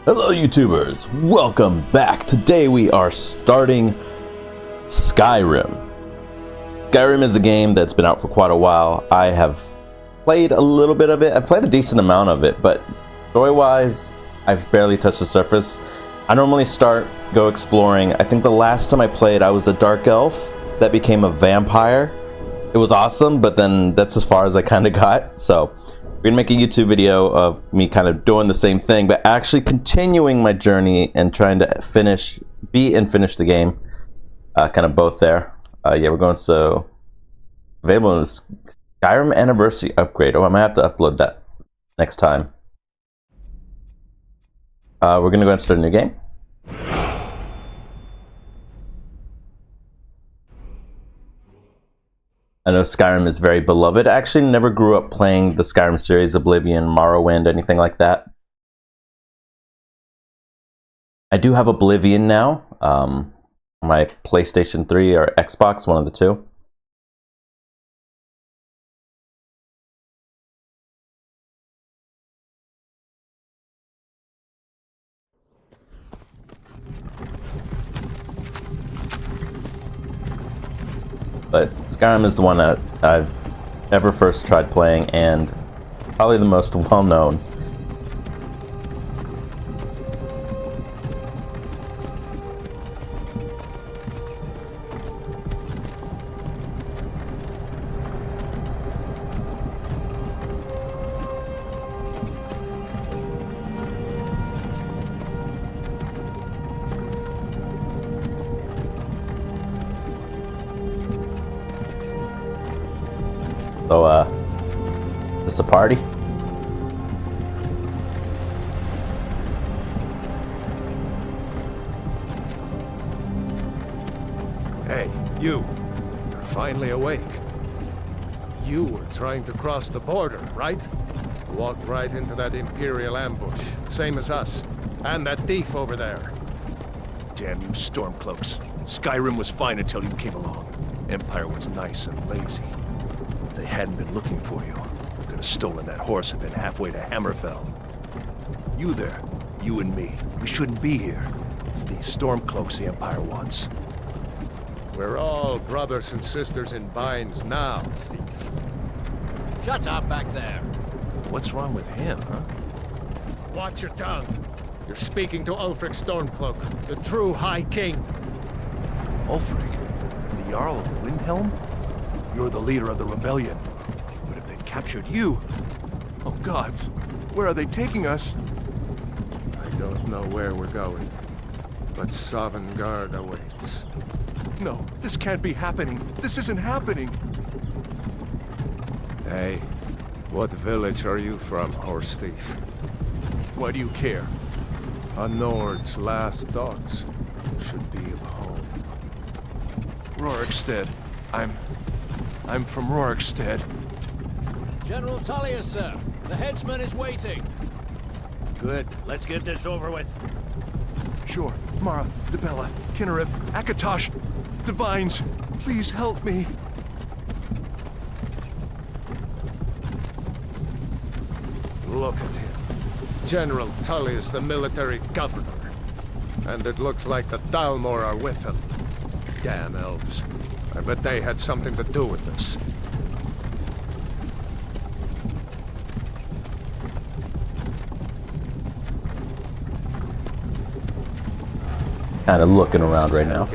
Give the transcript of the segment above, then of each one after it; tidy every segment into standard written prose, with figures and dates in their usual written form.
Hello YouTubers, welcome back. Today we are starting Skyrim. Skyrim is a game that's been out for quite a while. I have played a little bit of it. I've played a decent amount of it, but story-wise, I've barely touched the surface. I normally go exploring. I think the last time I played, I was a dark elf that became a vampire. It was awesome, but then that's as far as I kind of got. So we're gonna make a YouTube video of me kind of doing the same thing, but actually continuing my journey and trying to beat and finish the game. Kind of both there. Yeah, we're going so available in Skyrim Anniversary Upgrade. Oh, I might have to upload that next time. We're gonna go ahead and start a new game. I know Skyrim is very beloved. I actually never grew up playing the Skyrim series, Oblivion, Morrowind, anything like that. I do have Oblivion now, my PlayStation 3 or Xbox, one of the two. But Skyrim is the one that I've ever first tried playing, and probably the most well-known. So, is this a party? Hey, you. You're finally awake. You were trying to cross the border, right? Walked right into that Imperial ambush, same as us. And that thief over there. Damn you Stormcloaks. Skyrim was fine until you came along. Empire was nice and lazy. If they hadn't been looking for you, we could have stolen that horse and been halfway to Hammerfell. You there, you and me, we shouldn't be here. It's these Stormcloaks the Empire wants. We're all brothers and sisters in binds now, thief. Shut up back there. What's wrong with him, huh? Watch your tongue. You're speaking to Ulfric Stormcloak, the true High King. Ulfric? The Jarl of Windhelm? You're the leader of the rebellion. But if they've captured you... Oh gods, where are they taking us? I don't know where we're going, but Sovngarde awaits. No, this can't be happening. This isn't happening. Hey, what village are you from, horse thief? Why do you care? A Nord's last thoughts should be of home. Rorikstead. I'm from Rorikstead. General Tullius, sir. The headsman is waiting. Good. Let's get this over with. Sure. Mara, Dibella, Kinnereth, Akatosh, Divines, please help me. Look at him. General Tullius, the military governor. And it looks like the Dalmor are with him. Damn elves. I bet they had something to do with this. Kind of looking around right now.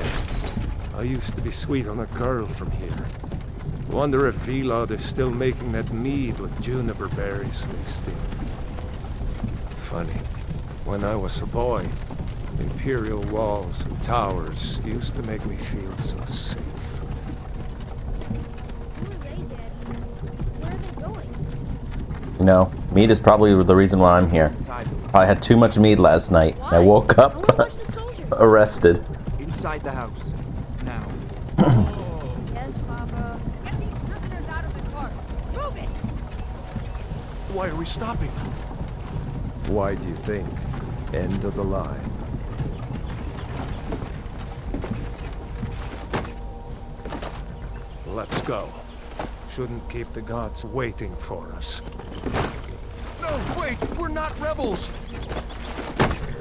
I used to be sweet on a girl from here. Wonder if Vilod is still making that mead with juniper berries mixed in. Funny, when I was a boy, Imperial walls and towers used to make me feel so safe. You know, mead is probably the reason why I'm here. I had too much mead last night. I woke up arrested. Inside the house. Now. Yes, Papa. Get these prisoners out of the carts. Move it! Why are we stopping? Why do you think? End of the line. Let's go. Shouldn't keep the gods waiting for us. No, wait! We're not rebels!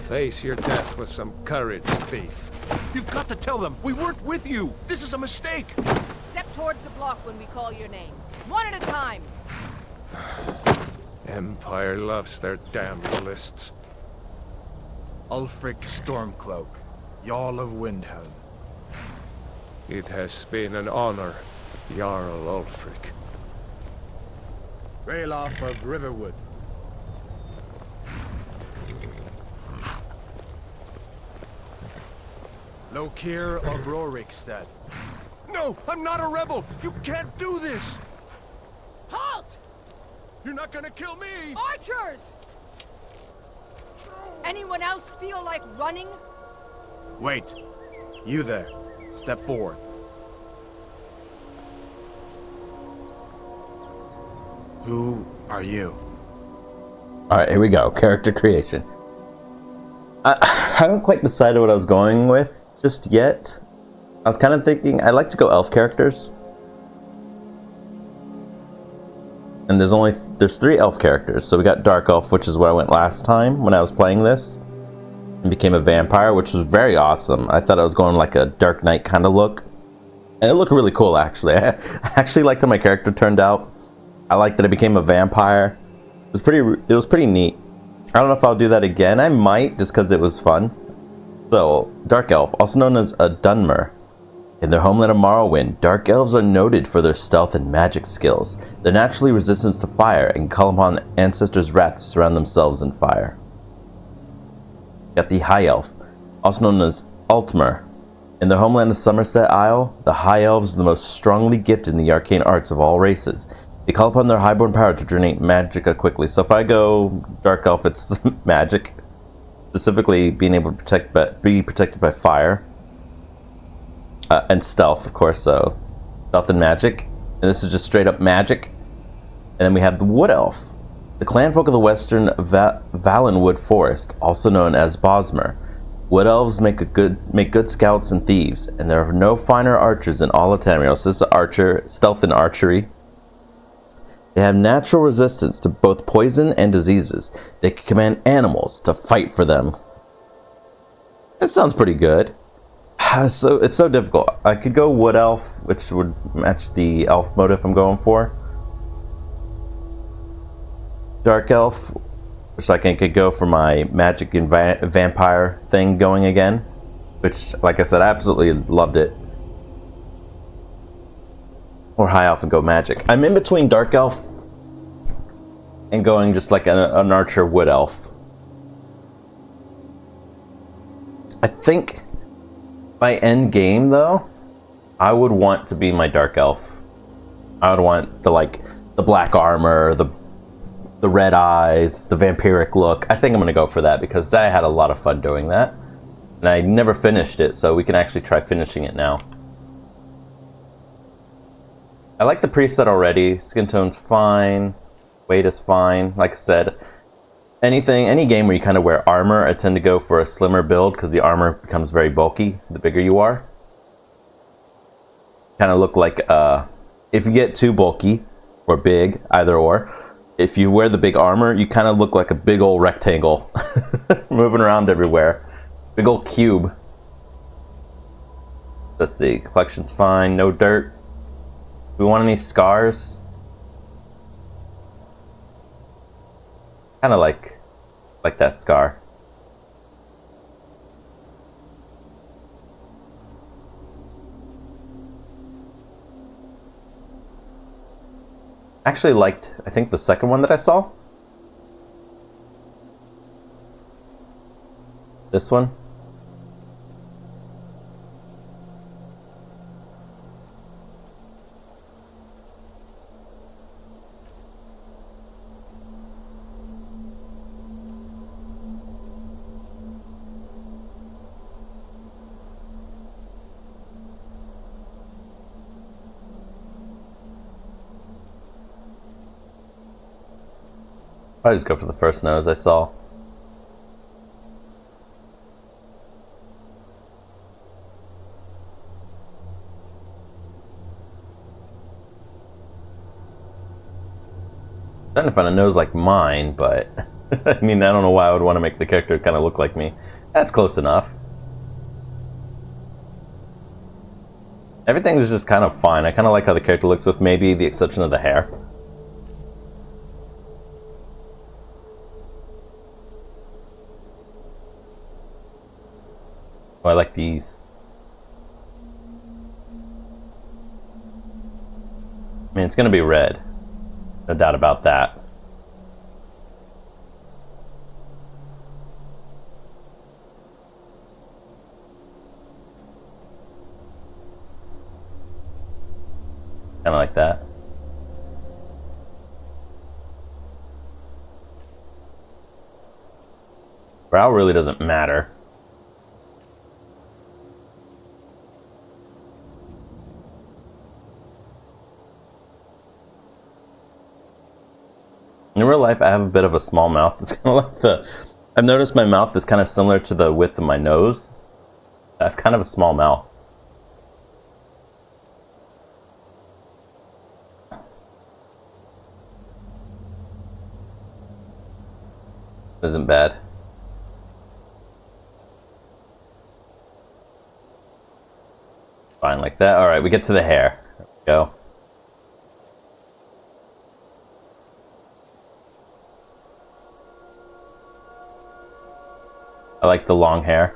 Face your death with some courage, thief. You've got to tell them we weren't with you. This is a mistake. Step towards the block when we call your name. One at a time. Empire loves their damn lists. Ulfric Stormcloak, Jarl of Windhelm. It has been an honor, Jarl Ulfric. Ralof of Riverwood. Lokir of Rorikstead. No, I'm not a rebel. You can't do this. Halt! You're not gonna kill me. Archers! Anyone else feel like running? Wait. You there. Step forward. Who are you? Alright, here we go. Character creation. I haven't quite decided what I was going with just yet. I was kind of thinking, I like to go elf characters. And there's 3 elf characters. So we got Dark Elf, which is where I went last time when I was playing this. And became a vampire, which was very awesome. I thought I was going like a Dark Knight kind of look. And it looked really cool, actually. I actually liked how my character turned out. I liked that I became a vampire. It was pretty neat. I don't know if I'll do that again. I might, just because it was fun. So, Dark Elf, also known as a Dunmer. In their homeland of Morrowind, Dark Elves are noted for their stealth and magic skills. They're naturally resistant to fire and call upon ancestors' wrath to surround themselves in fire. Got the High Elf, also known as Altmer. In their homeland of Somerset Isle, the High Elves are the most strongly gifted in the arcane arts of all races. They call upon their highborn power to generate magicka quickly. So if I go Dark Elf, it's magic. Specifically, being able to be protected by fire. And stealth, of course, so stealth and magic. And this is just straight up magic. And then we have the Wood Elf, the clanfolk of the western Valenwood Forest, also known as Bosmer. Wood Elves make good scouts and thieves, and there are no finer archers in all of Tamriel. So this is stealth and archery. They have natural resistance to both poison and diseases. They can command animals to fight for them. That sounds pretty good. So it's so difficult. I could go Wood Elf, which would match the elf motif I'm going for. Dark Elf, which I could go for my magic and vampire thing going again. Which, like I said, I absolutely loved it. Or High Elf and go magic. I'm in between Dark Elf and going just like an archer Wood Elf. I think by end game though, I would want to be my Dark Elf. I would want the black armor, the red eyes, the vampiric look. I think I'm gonna go for that because I had a lot of fun doing that. And I never finished it, so we can actually try finishing it now. I like the preset already. Skin tone's fine. Weight is fine. Like I said, any game where you kind of wear armor, I tend to go for a slimmer build because the armor becomes very bulky the bigger you are. Kind of look like, if you get too bulky or big, either or, if you wear the big armor, you kind of look like a big old rectangle moving around everywhere. Big old cube. Let's see, collection's fine, no dirt. Do we want any scars? Kind of like that scar. Actually liked, I think, the second one that I saw. This one. I'll just go for the first nose I saw. Trying to find a nose like mine, but I mean, I don't know why I would want to make the character kind of look like me. That's close enough. Everything is just kind of fine. I kind of like how the character looks, with maybe the exception of the hair. Oh, I like these. I mean, it's going to be red. No doubt about that. Kind of like that. Brow really doesn't matter. In real life, I have a bit of a small mouth. It's kind of like the... I've noticed my mouth is kind of similar to the width of my nose. I have kind of a small mouth. Isn't bad. Fine like that. Alright, we get to the hair. There we go. I like the long hair.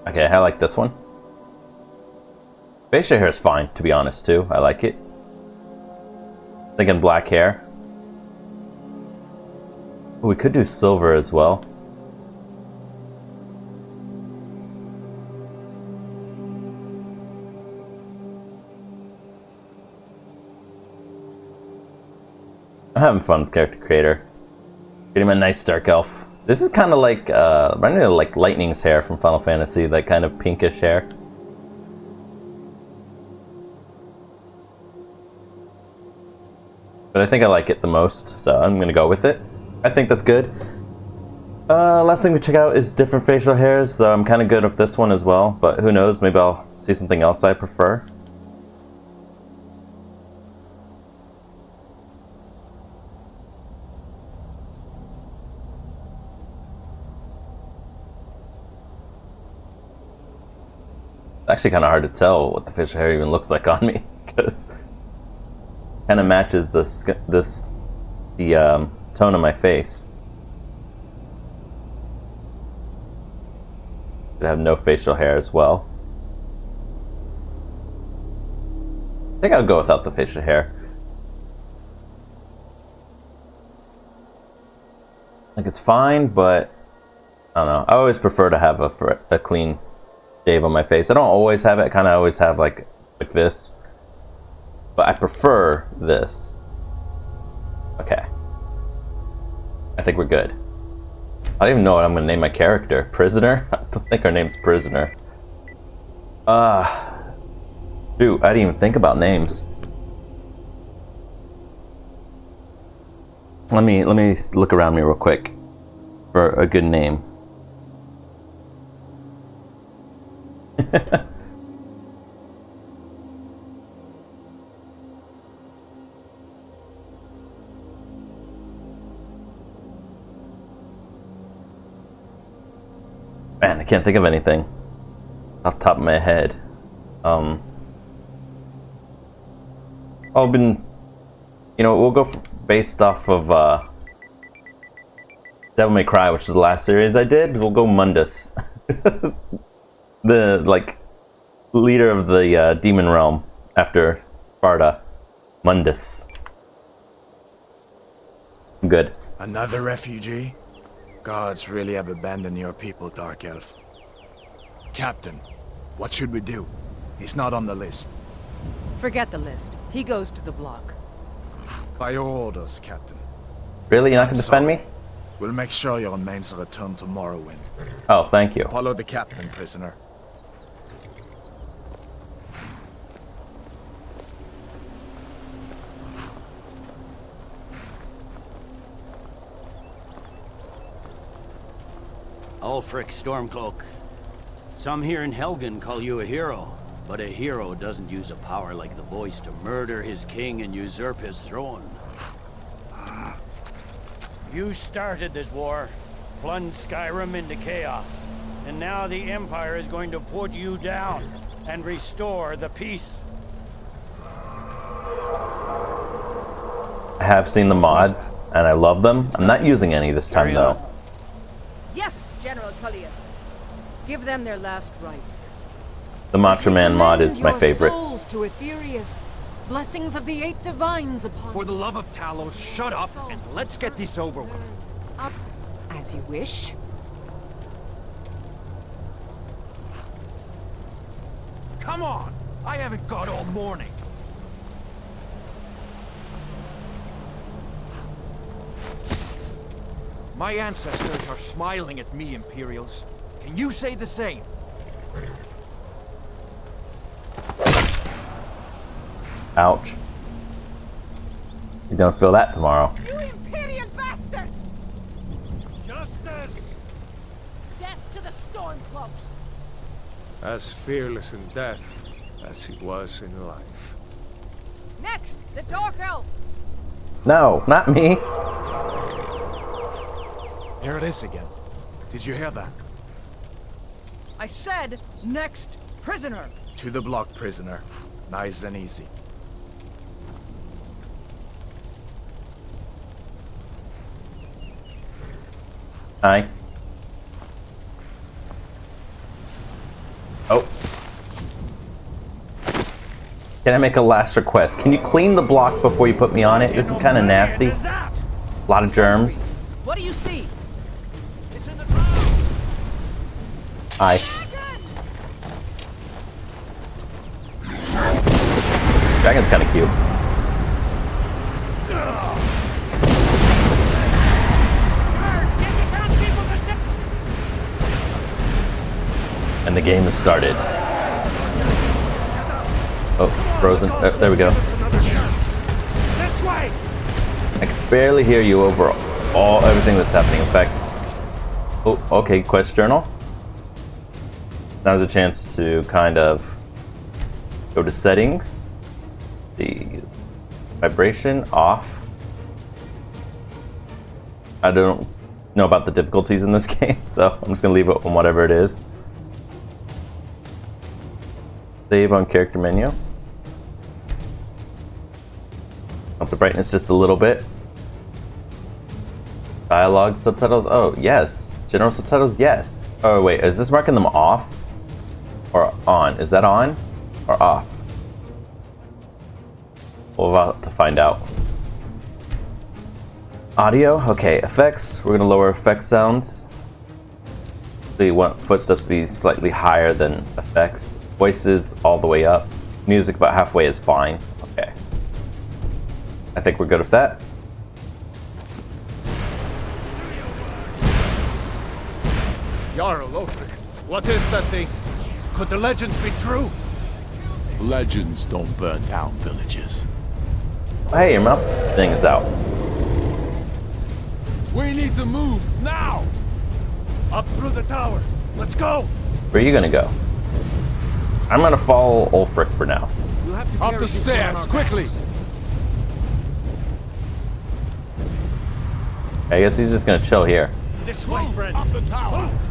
Okay, I like this one. Facial hair is fine, to be honest, too. I like it. Thinking black hair. Ooh, we could do silver as well. I'm having fun with Character Creator. Getting my nice dark elf. This is kind of like, reminding me of like Lightning's hair from Final Fantasy, that kind of pinkish hair. But I think I like it the most, so I'm gonna go with it. I think that's good. Last thing we check out is different facial hairs, though I'm kind of good with this one as well, but who knows, maybe I'll see something else I prefer. Actually kind of hard to tell what the facial hair even looks like on me, because it kind of matches the tone of my face. I have no facial hair as well. I think I'll go without the facial hair. Like, it's fine, but I don't know. I always prefer to have a clean shave on my face. I don't always have it. I kind of always have like this, but I prefer this. Okay, I think we're good. I don't even know what I'm gonna name my character. Prisoner? I don't think her name's Prisoner. Shoot, I didn't even think about names. Let me look around me real quick for a good name. Man, I can't think of anything off the top of my head. We'll go based off of Devil May Cry, which is the last series I did. We'll go Mundus. The, like, leader of the demon realm after Sparta. Mundus. Good. Another refugee? Gods really have abandoned your people, Dark Elf. Captain, what should we do? He's not on the list. Forget the list. He goes to the block. By your orders, Captain. Really? You're not going to defend me? We'll make sure your remains return to Morrowind. Oh, thank you. Follow the captain, prisoner. Ulfric Stormcloak. Some here in Helgen call you a hero, but a hero doesn't use a power like the voice to murder his king and usurp his throne. You started this war, plunged Skyrim into chaos, and now the Empire is going to put you down and restore the peace. I have seen the mods, and I love them. I'm not using any this time, though. Yes, General Tullius. Give them their last rites. The Macho Man mod is my favorite. Souls to Aetherius. Blessings of the 8 divines upon For the love of Talos, shut up and let's get this over with. up as you wish. Come on! I haven't got all morning. My ancestors are smiling at me, Imperials. Can you say the same? Ouch. He's gonna feel that tomorrow. You Imperial bastards! Justice! Death to the Stormcloaks. As fearless in death as he was in life. Next, the Dark Elf! No, not me. Here it is again. Did you hear that? I said, next prisoner. To the block, prisoner. Nice and easy. Hi. Oh. Can I make a last request? Can you clean the block before you put me on it? This is kind of nasty. A lot of germs. What do you see? It's in the ground! Hi. Dragon's kind of cute. And the game has started. Oh, frozen. Oh, there we go. This way! I can barely hear you over everything that's happening. In fact, oh, okay, quest journal. Now's a chance to kind of go to settings, the vibration off. I don't know about the difficulties in this game, so I'm just gonna leave it on whatever it is. Save on character menu. Up the brightness just a little bit. Dialogue subtitles. Oh, yes. General subtitles. Yes. Oh, wait. Is this marking them off or on? Is that on or off? We're about to find out. Audio. Okay. Effects. We're going to lower effect sounds. We want footsteps to be slightly higher than effects. Voices all the way up. Music about halfway is fine. Okay. I think we're good with that. Jarl Ulfric, what is that thing? Could the legends be true? Legends don't burn down villages. Hey, your mouth thing is out. We need to move, now! Up through the tower. Let's go! Where are you gonna go? I'm gonna follow Ulfric for now. We'll have to Up carry the this one on stairs, our quickly! backs. I guess he's just gonna chill here. This way, friend. Up the tower. Move.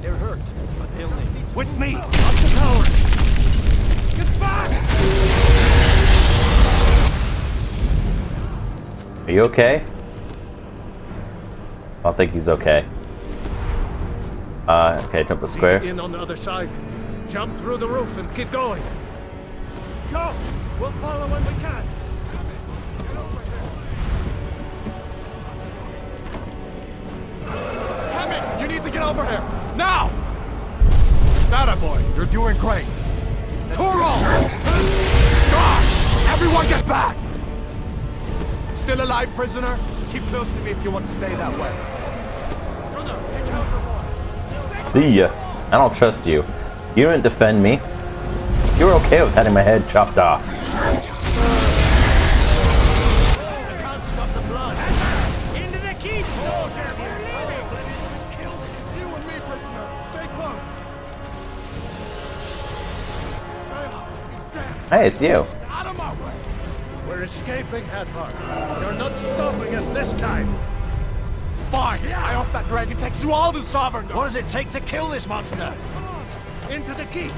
They're hurt, but they'll live. With me. Up the tower. Get back! Are you okay? I don't think he's okay. Okay, jump the square. In on the other side. Jump through the roof and keep going. Go! We'll follow when we can. Hammond, you need to get over here. Now! That boy, you're doing great. Toro! God! Everyone get back! Still alive, prisoner? Keep close to me if you want to stay that way. See ya. I don't trust you. You didn't defend me. You were okay with having my head chopped off. Into the keep, soldier! Hey, it's you. Out of my way! We're escaping, Hadvar. You're not stopping us this time. Fine! I hope that dragon takes you all to Sovereign. What does it take to kill this monster? Into the keep!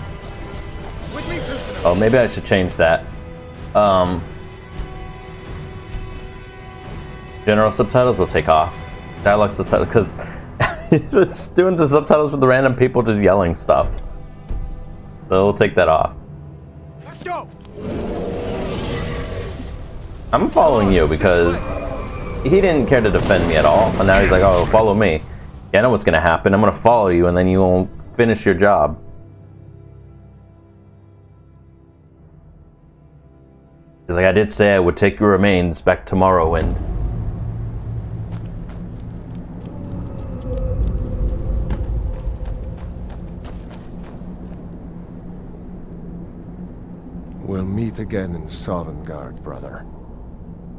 With me, prisoner! Oh, maybe I should change that. General subtitles will take off. Dialogue subtitles, because it's doing the subtitles with the random people just yelling stuff. So we'll take that off. Let's go! I'm following you because he didn't care to defend me at all, and now he's like, oh, follow me. Yeah, I know what's gonna happen. I'm gonna follow you, and then you won't finish your job. He's like, I did say I would take your remains back to Morrowind. We'll meet again in Sovngarde, brother.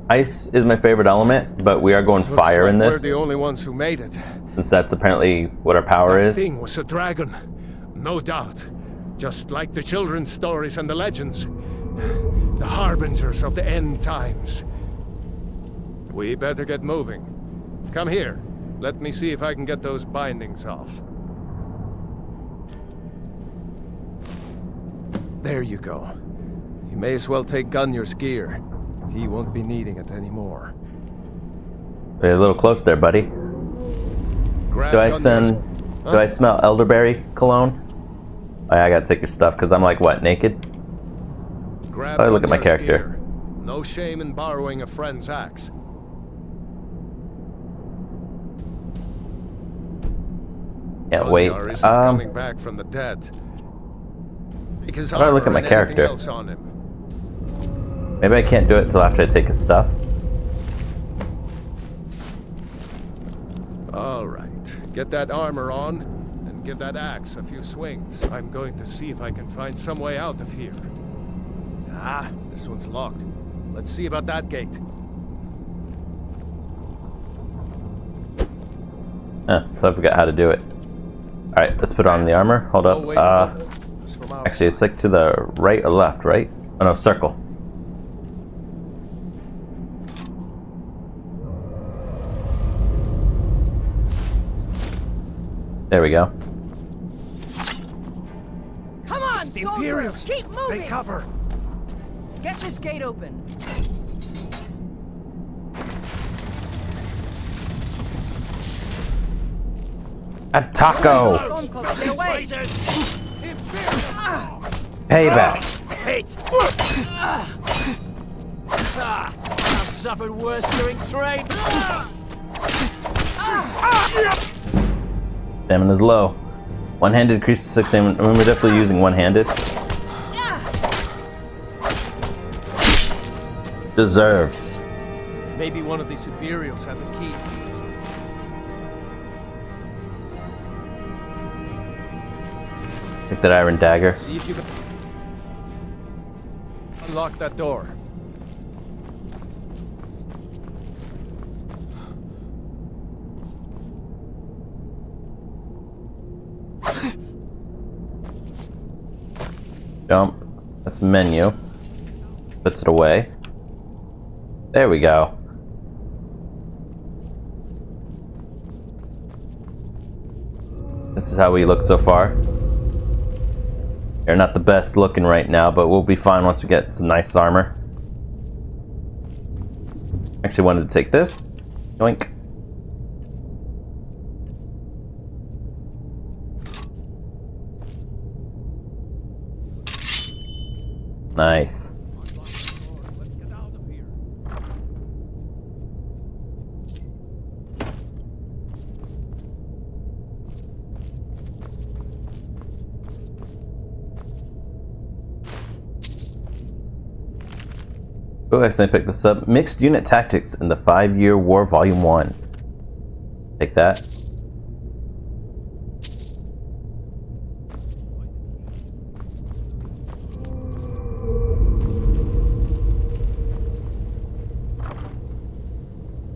Ice is my favorite element, but we are going fire in this, We're the only ones who made it. since that's apparently what our power That is. thing was a dragon, no doubt. Just like the children's stories and the legends. The harbingers of the end times. We better get moving. Come here. Let me see if I can get those bindings off. There you go. You may as well take Gunnar's gear. He won't be needing it anymore. You're a little close there, buddy. Grab Do I Gunnar's- do I smell elderberry cologne? Oh, yeah, I gotta take your stuff, because I'm like, what, naked? Grab Probably look at my Gunnar's character. gear. No shame in borrowing a friend's axe. Can't wait. Gunnar isn't coming back from the dead. Because How do I look at my character? Else on him. Maybe I can't do it till after I take his stuff. All right. Get that armor on, and give that axe a few swings. I'm going to see if I can find some way out of here. Ah, this one's locked. Let's see about that gate. So I forgot how to do it. Alright, let's put on the armor. Hold No up. way to open this from outside. Actually, it's like to the right or left, right? Oh no, circle. There we go. Come on, The soldiers! Imperials! Keep moving! Take cover! Get this gate open. A taco! Stormcloaks, stay away! Payback! Hit! I've suffered worse during trade. Stamina's low. One-handed increases 6 stamina. I mean, we're definitely using one-handed. Deserved. Maybe one of these Imperials had the key. Take that iron dagger. See if you can unlock that door. Jump. That's menu. Puts it away. There we go. This is how we look so far. They're not the best looking right now, but we'll be fine once we get some nice armor. Actually wanted to take this. Yoink. Nice. Let's get out of here. Oh, I accidentally picked this up. Mixed Unit Tactics in the 5-Year War Volume 1. Take that.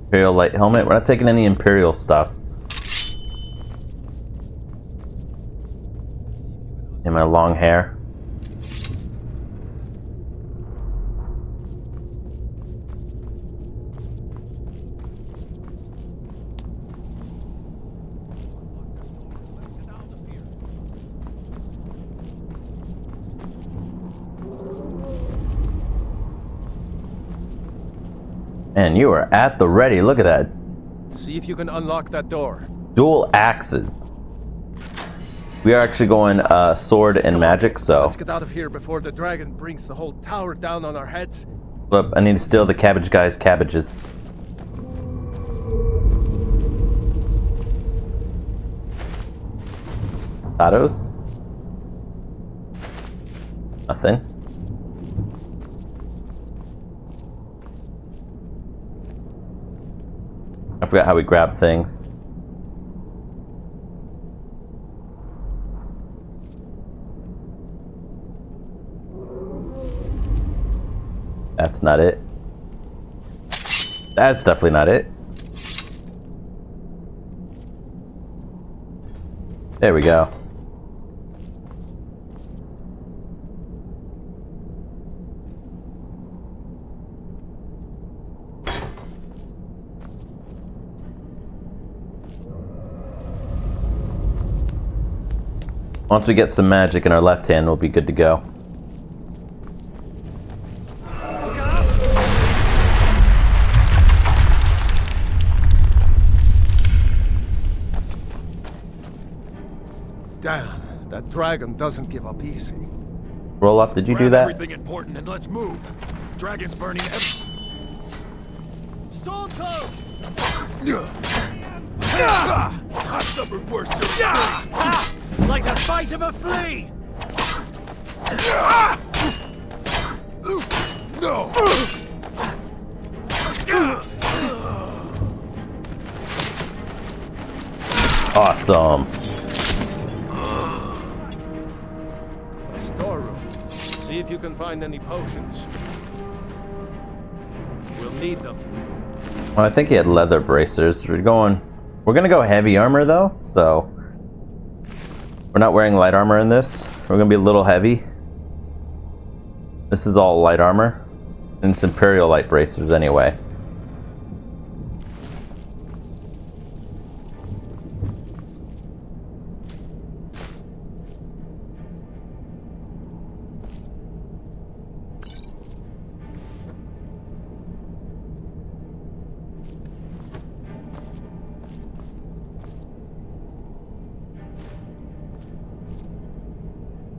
Imperial Light Helmet. We're not taking any Imperial stuff. And my long hair. And you are at the ready. Look at that. See if you can unlock that door. Dual axes. We are actually going sword and magic, so. Let's get out of here before the dragon brings the whole tower down on our heads. Look, I need to steal the cabbage guy's cabbages. Potatoes? Nothing. I forgot how we grab things. That's not it. That's definitely not it. There we go. Once we get some magic in our left hand, we'll be good to go. Damn, that dragon doesn't give up easy. Roll off, did you do that? Everything important and let's move. Dragon's burning Stormcloaks! I suffered worse than Like the bite of a flea! No! Awesome. A storeroom. See if you can find any potions. We'll need them. Well, I think he had leather bracers. We're gonna go heavy armor though, so we're not wearing light armor in this. We're gonna be a little heavy. This is all light armor, and it's Imperial light bracers anyway.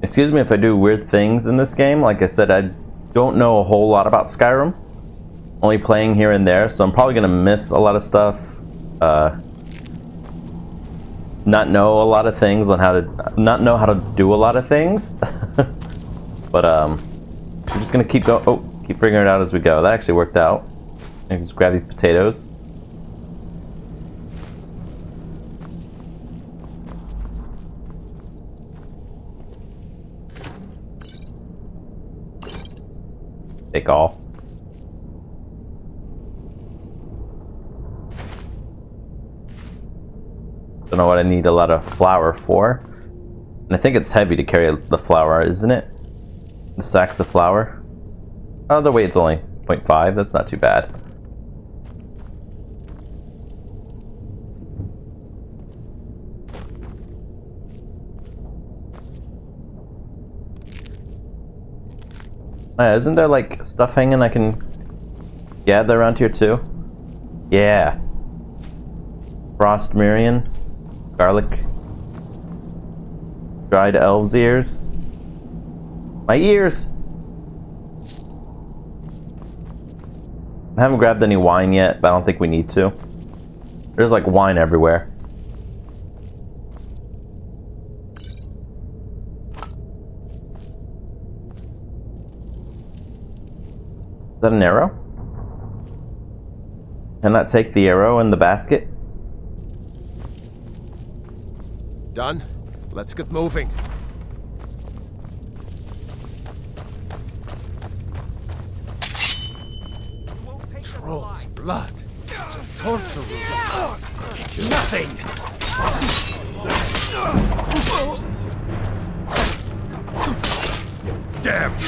Excuse me if I do weird things in this game. Like I said, I don't know a whole lot about Skyrim. Only playing here and there, so I'm probably gonna miss a lot of stuff. Not know a lot of things on how to know how to do a lot of things. But I'm just gonna keep figuring it out as we go. That actually worked out. I can just grab these potatoes. Take all. Don't know what I need a lot of flour for. And I think it's heavy to carry the flour, isn't it? The sacks of flour. Oh, the weight's only 0.5. That's not too bad. Isn't there like stuff hanging I can gather around here too? Yeah. Frost Mirian, garlic, dried elves' ears. My ears! I haven't grabbed any wine yet, but I don't think we need to. There's like wine everywhere. Is that an arrow? Can I take the arrow in the basket? Done? Let's get moving. Troll's blood. It's a torture room. Nothing! Damn you!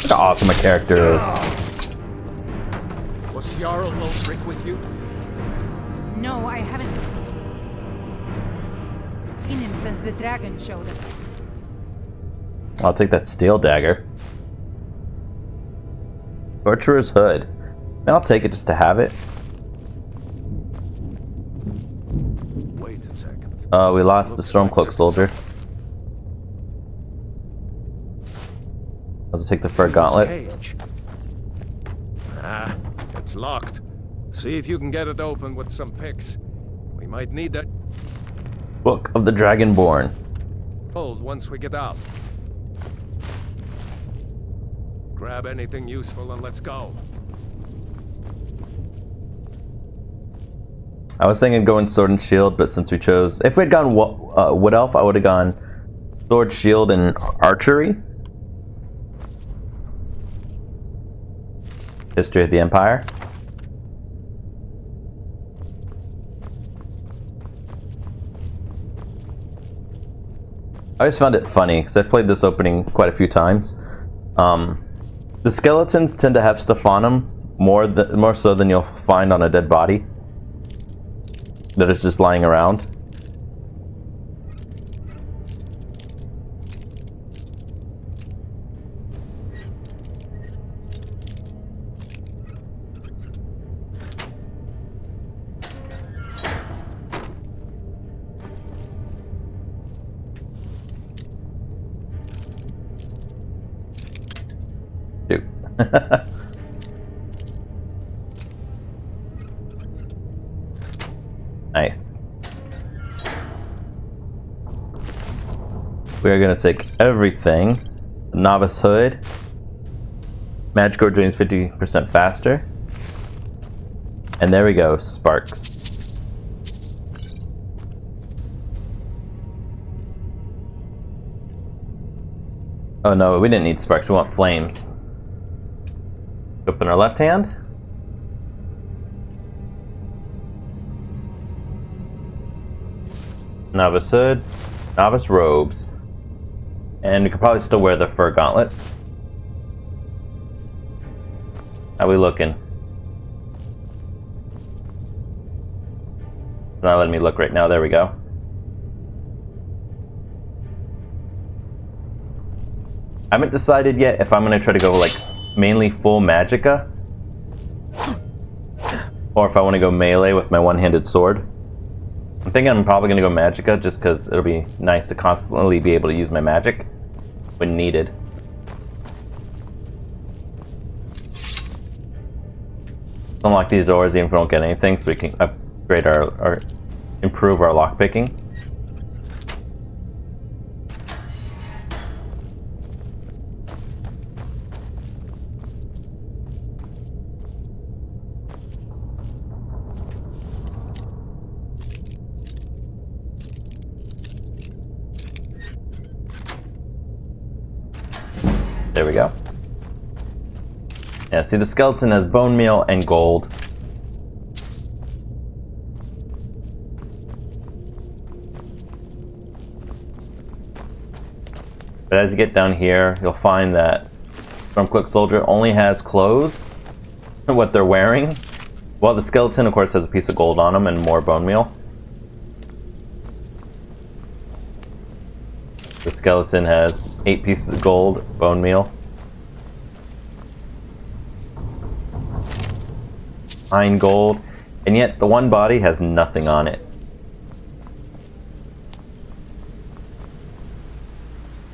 Look how awesome my character is. Was Jarl Lothric with you? No, I haven't seen him since the dragon showed up. I'll take that steel dagger. Torturer's hood. And I'll take it just to have it. Wait a second. We lost the Stormcloak soldier. Let's take the fur gauntlets. Cage. Ah, it's locked. See if you can get it open with some picks. We might need that Book of the Dragonborn. hold once we get out. Grab anything useful and let's go. I was thinking going sword and shield, but since we chose, if we'd gone Wood Elf, I would have gone sword, shield, and archery. History of the Empire. I always found it funny because I've played this opening quite a few times. The skeletons tend to have stuff on them more so than you'll find on a dead body that is just lying around. Shoot. Nice. We are going to take everything. Novice Hood. Magic Ore drains 50% faster. And there we go, Sparks. Oh no, we didn't need Sparks, we want Flames. Open our left hand. Novice Hood, Novice Robes, and we could probably still wear the fur gauntlets. How we looking? It's not letting me look right now, there we go. I haven't decided yet if I'm going to try to go like mainly full magicka, or if I want to go melee with my one-handed sword. I'm thinking I'm probably going to go magicka just because it'll be nice to constantly be able to use my magic when needed. Unlock these doors even if we don't get anything, so we can upgrade our improve our lockpicking. There we go. Yeah, see the skeleton has bone meal and gold. But as you get down here, you'll find that Stormcloak Soldier only has clothes, what they're wearing. Well, the skeleton, of course, has a piece of gold on him and more bone meal. The skeleton has 8 pieces of gold, bone meal. 9 gold, and yet the one body has nothing on it.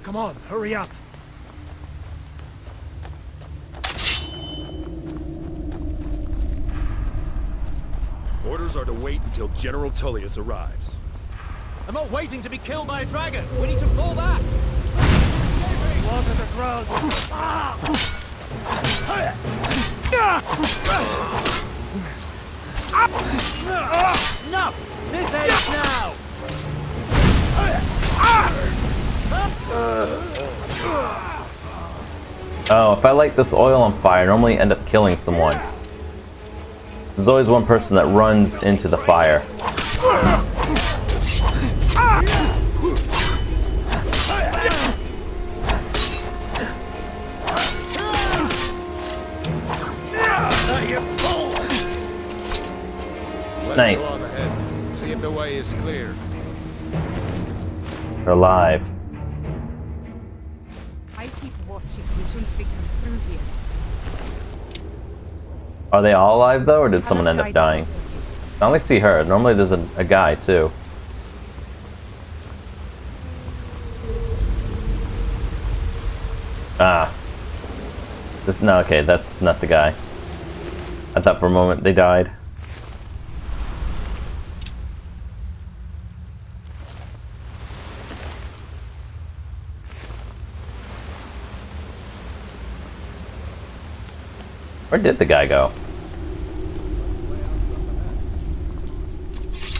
Come on, hurry up. Orders are to wait until General Tullius arrives. I'm not waiting to be killed by a dragon. We need to fall back. Water the crowd. Enough! This age now! Oh, if I light this oil on fire, I normally end up killing someone. There's always one person that runs into the fire. Nice. Let's go on ahead. See if the way is clear. They're alive. I keep watching until he comes through here. Are they all alive though, or did someone end up dying? I only see her. Normally there's a guy too. Ah. No, okay, that's not the guy. I thought for a moment they died. Where did the guy go?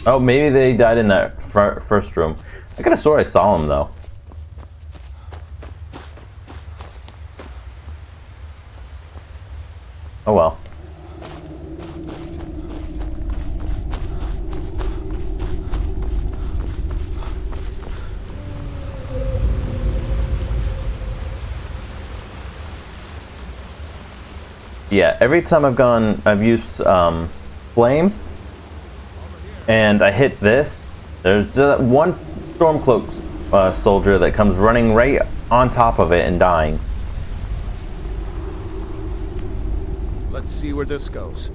Oh, maybe they died in that first room. I could have swore I saw him though. Oh well. Yeah, every time I've used flame, and I hit this, there's one Stormcloak soldier that comes running right on top of it and dying. Let's see where this goes.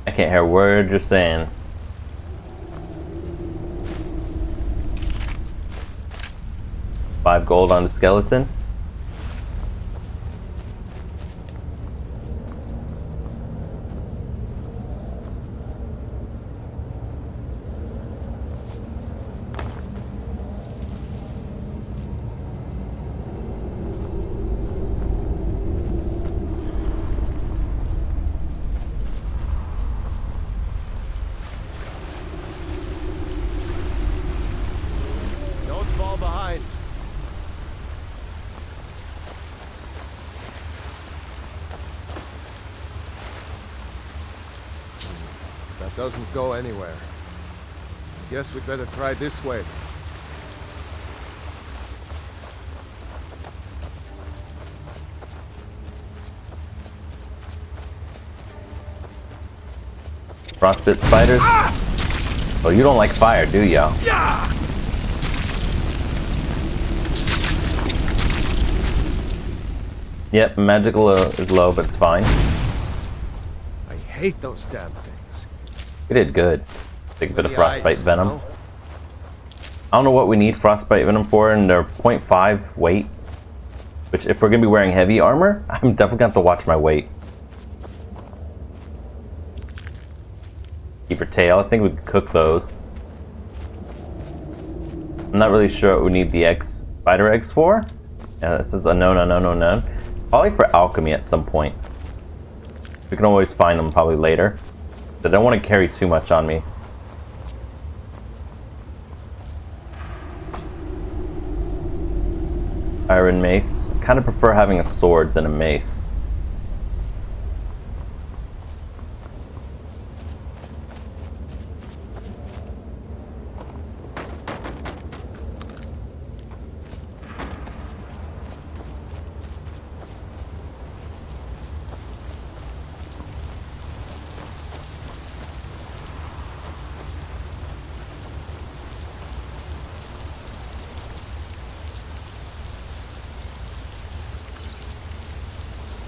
I can't hear a word you're saying. $5 gold on the skeleton. Don't fall behind. That doesn't go anywhere. Guess we'd better try this way. Frostbite spiders? Oh, you don't like fire, do ya? Yep, magical is low, but it's fine. I hate those damn things. We did good. Take a bit of The frostbite ice, venom. no? I don't know what we need frostbite venom for, and they're 0.5 weight. Which, if we're gonna be wearing heavy armor, I'm definitely gonna have to watch my weight. Keep her tail. I think we could cook those. I'm not really sure what we need the spider eggs for. Yeah, this is unknown, unknown, unknown. Probably for alchemy at some point. We can always find them probably later. But I don't want to carry too much on me. Iron mace. I kind of prefer having a sword than a mace.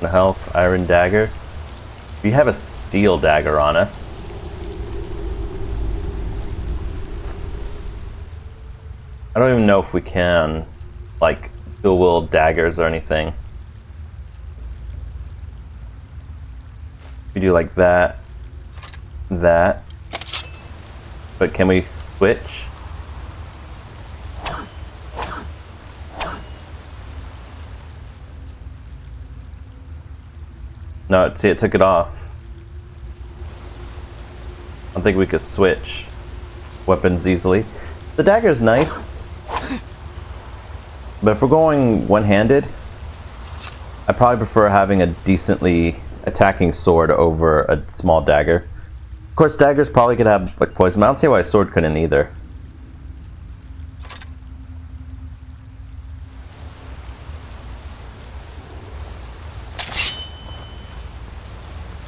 Health, iron dagger. We have a steel dagger on us. I don't even know if we can, like, dual wield daggers or anything. We do like that, that. But can we switch? No, see, it took it off. I don't think we could switch weapons easily. The dagger is nice, but if we're going one-handed, I probably prefer having a decently attacking sword over a small dagger. Of course, daggers probably could have like poison. I don't see why a sword couldn't either.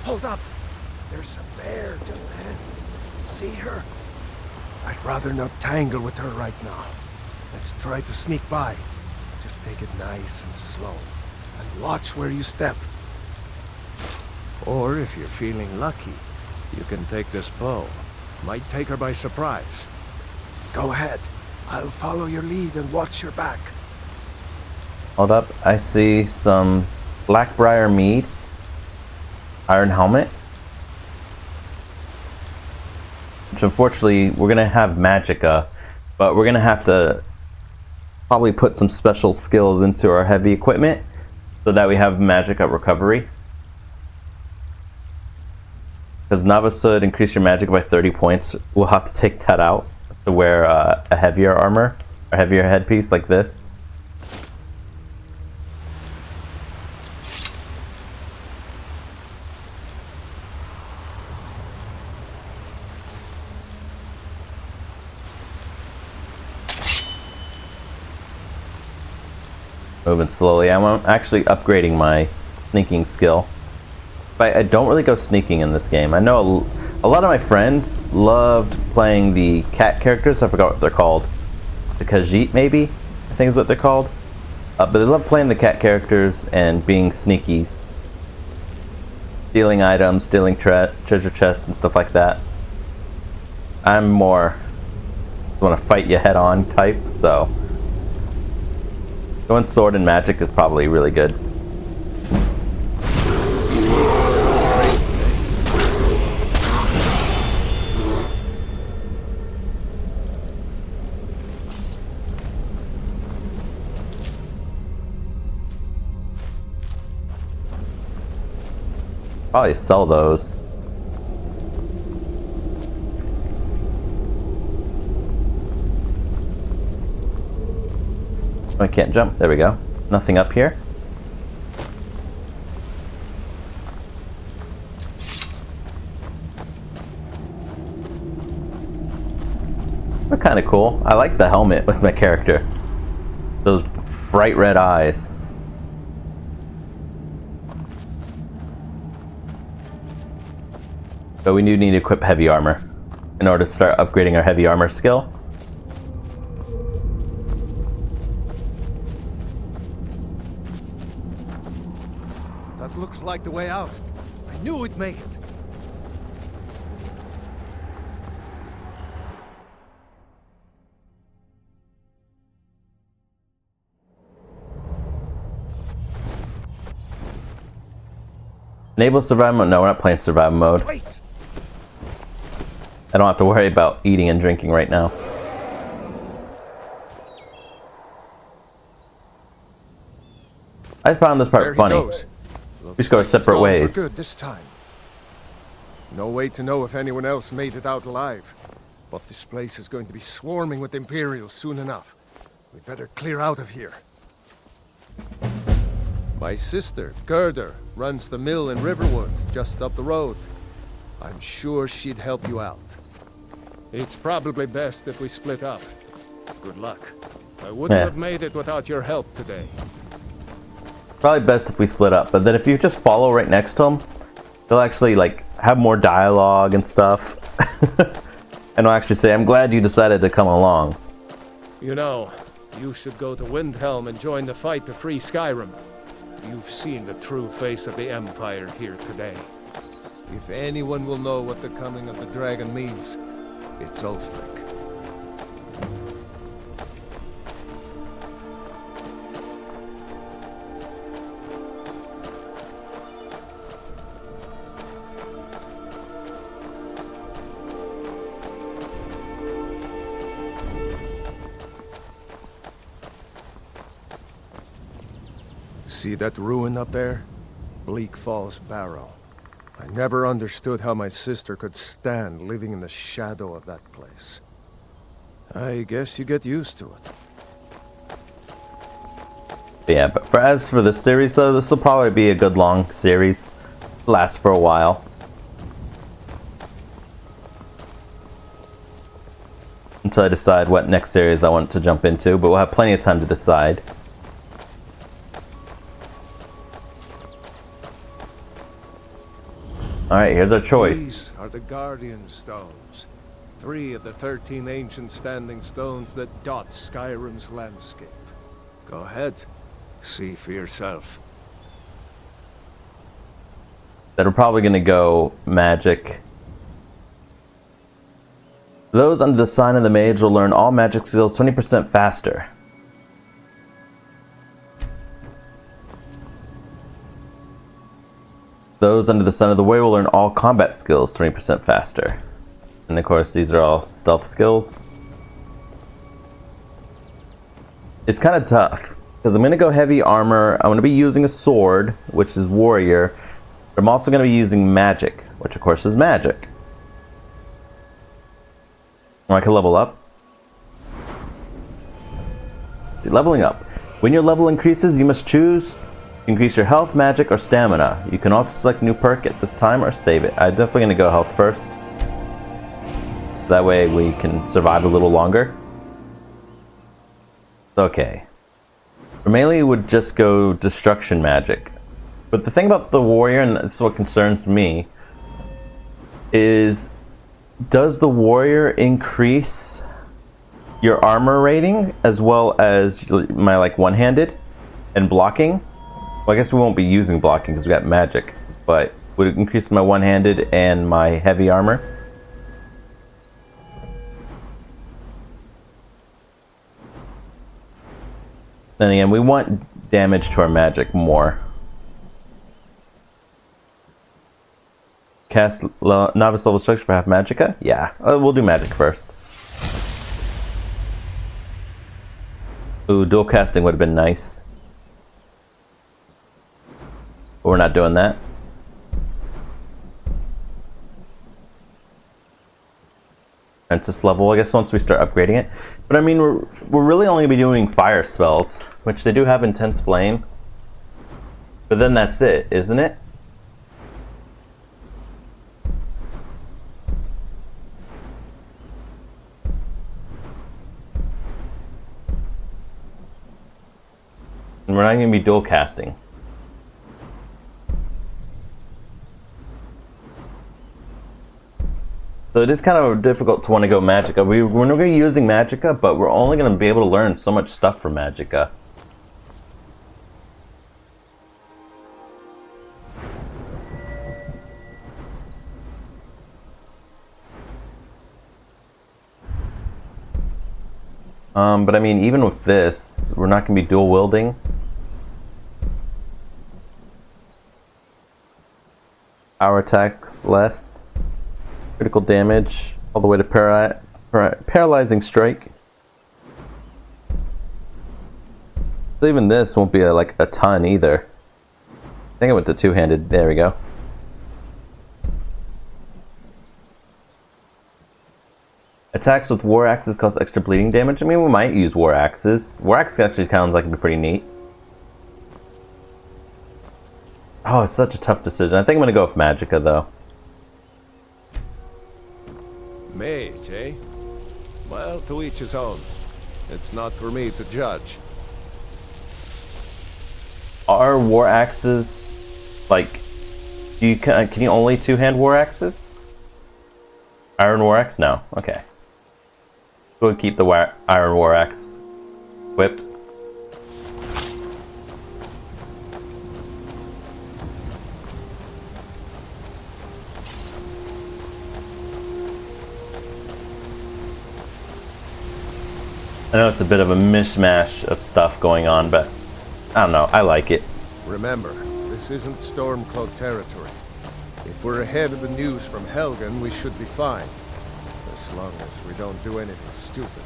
Hold up! There's a bear just ahead. See her? I'd rather not tangle with her right now. Let's try to sneak by. Just take it nice and slow. And watch where you step. Or if you're feeling lucky, you can take this bow. Might take her by surprise. Go ahead. I'll follow your lead and watch your back. Hold up, I see some Blackbriar Mead, Iron Helmet, which unfortunately we're gonna have Magicka, but we're gonna have to probably put some special skills into our heavy equipment so that we have Magicka recovery. Because Navasud increase your Magicka by 30 points, we'll have to take that out to wear a heavier armor, a heavier headpiece like this. Moving slowly. I'm actually upgrading my sneaking skill. But I don't really go sneaking in this game. I know a lot of my friends loved playing the cat characters. I forgot what they're called. The Khajiit, maybe? I think is what they're called. But they love playing the cat characters and being sneakies. Stealing items, stealing treasure chests and stuff like that. I'm more want to fight you head on type, so going sword and magic is probably really good. Probably sell those. I can't jump. There we go. Nothing up here. They're kind of cool. I like the helmet with my character. Those bright red eyes. But we do need to equip heavy armor in order to start upgrading our heavy armor skill. That looks like the way out. I knew we'd make it. Enable survival mode. No, we're not playing survival mode. Wait. I don't have to worry about eating and drinking right now. I found this part funny. We just go separate ways. For good this time. No way to know if anyone else made it out alive. But this place is going to be swarming with Imperials soon enough. We better clear out of here. My sister, Gerda, runs the mill in Riverwood, just up the road. I'm sure she'd help you out. It's probably best if we split up. Good luck. I wouldn't have made it without your help today. Probably best if we split up, but then if you just follow right next to them, they'll actually like have more dialogue and stuff. And I'll actually say, I'm glad you decided to come along. You know, you should go to Windhelm and join the fight to free Skyrim. You've seen the true face of the Empire here today. If anyone will know what the coming of the dragon means, it's Ulfric. See that ruin up there? Bleak Falls Barrow. I never understood how my sister could stand living in the shadow of that place. I guess you get used to it. Yeah, but as for the series though, this will probably be a good long series. Last for a while. Until I decide what next series I want to jump into, but we'll have plenty of time to decide. Alright, here's our choice. These are the Guardian Stones. 3 of the 13 ancient standing stones that dot Skyrim's landscape. Go ahead, see for yourself. That are probably going to go magic. Those under the sign of the mage will learn all magic skills 20% faster. Those under the sign of the way will learn all combat skills 20% faster. And of course, these are all stealth skills. It's kind of tough, because I'm going to go heavy armor. I'm going to be using a sword, which is warrior. But I'm also going to be using magic, which of course is magic. I can level up. You're leveling up. When your level increases, you must choose to increase your health, magic, or stamina. You can also select new perk at this time or save it. I'm definitely going to go health first. That way we can survive a little longer. Okay. For melee, it would just go destruction magic. But the thing about the warrior, and this is what concerns me, is does the warrior increase your armor rating as well as my like one-handed and blocking? Well, I guess we won't be using blocking because we got magic, but would it increase my one-handed and my heavy armor? Then again, we want damage to our magic more. Cast novice level structure for half magicka? Yeah, we'll do magic first. Ooh, dual casting would have been nice. But we're not doing that. Princess level, I guess, once we start upgrading it. But I mean, we're really only going to be doing fire spells, which they do have intense flame. But then that's it, isn't it? And we're not going to be dual casting. So it is kind of difficult to want to go magicka. We're not going to be using magicka, but we're only going to be able to learn so much stuff from magicka. But I mean, even with this, we're not going to be dual wielding. Our attacks less. Critical damage, all the way to paralyzing strike. So even this won't be like a ton either. I think I went to two-handed. There we go. Attacks with war axes cause extra bleeding damage. I mean, we might use war axes. War axe actually sounds like it'd be pretty neat. Oh, it's such a tough decision. I think I'm gonna go with magicka though. Mage, eh? Well, to each his own. It's not for me to judge. Are war axes like? Can you only two-hand war axes? Iron war axe? No. Okay. We'll keep the iron war axe equipped. I know it's a bit of a mishmash of stuff going on, but I don't know, I like it. Remember, this isn't Stormcloak territory. If we're ahead of the news from Helgen, we should be fine. As long as we don't do anything stupid.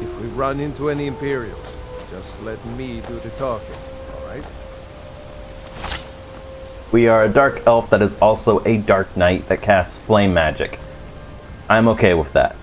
If we run into any Imperials, just let me do the talking, alright? We are a dark elf that is also a dark knight that casts flame magic. I'm okay with that.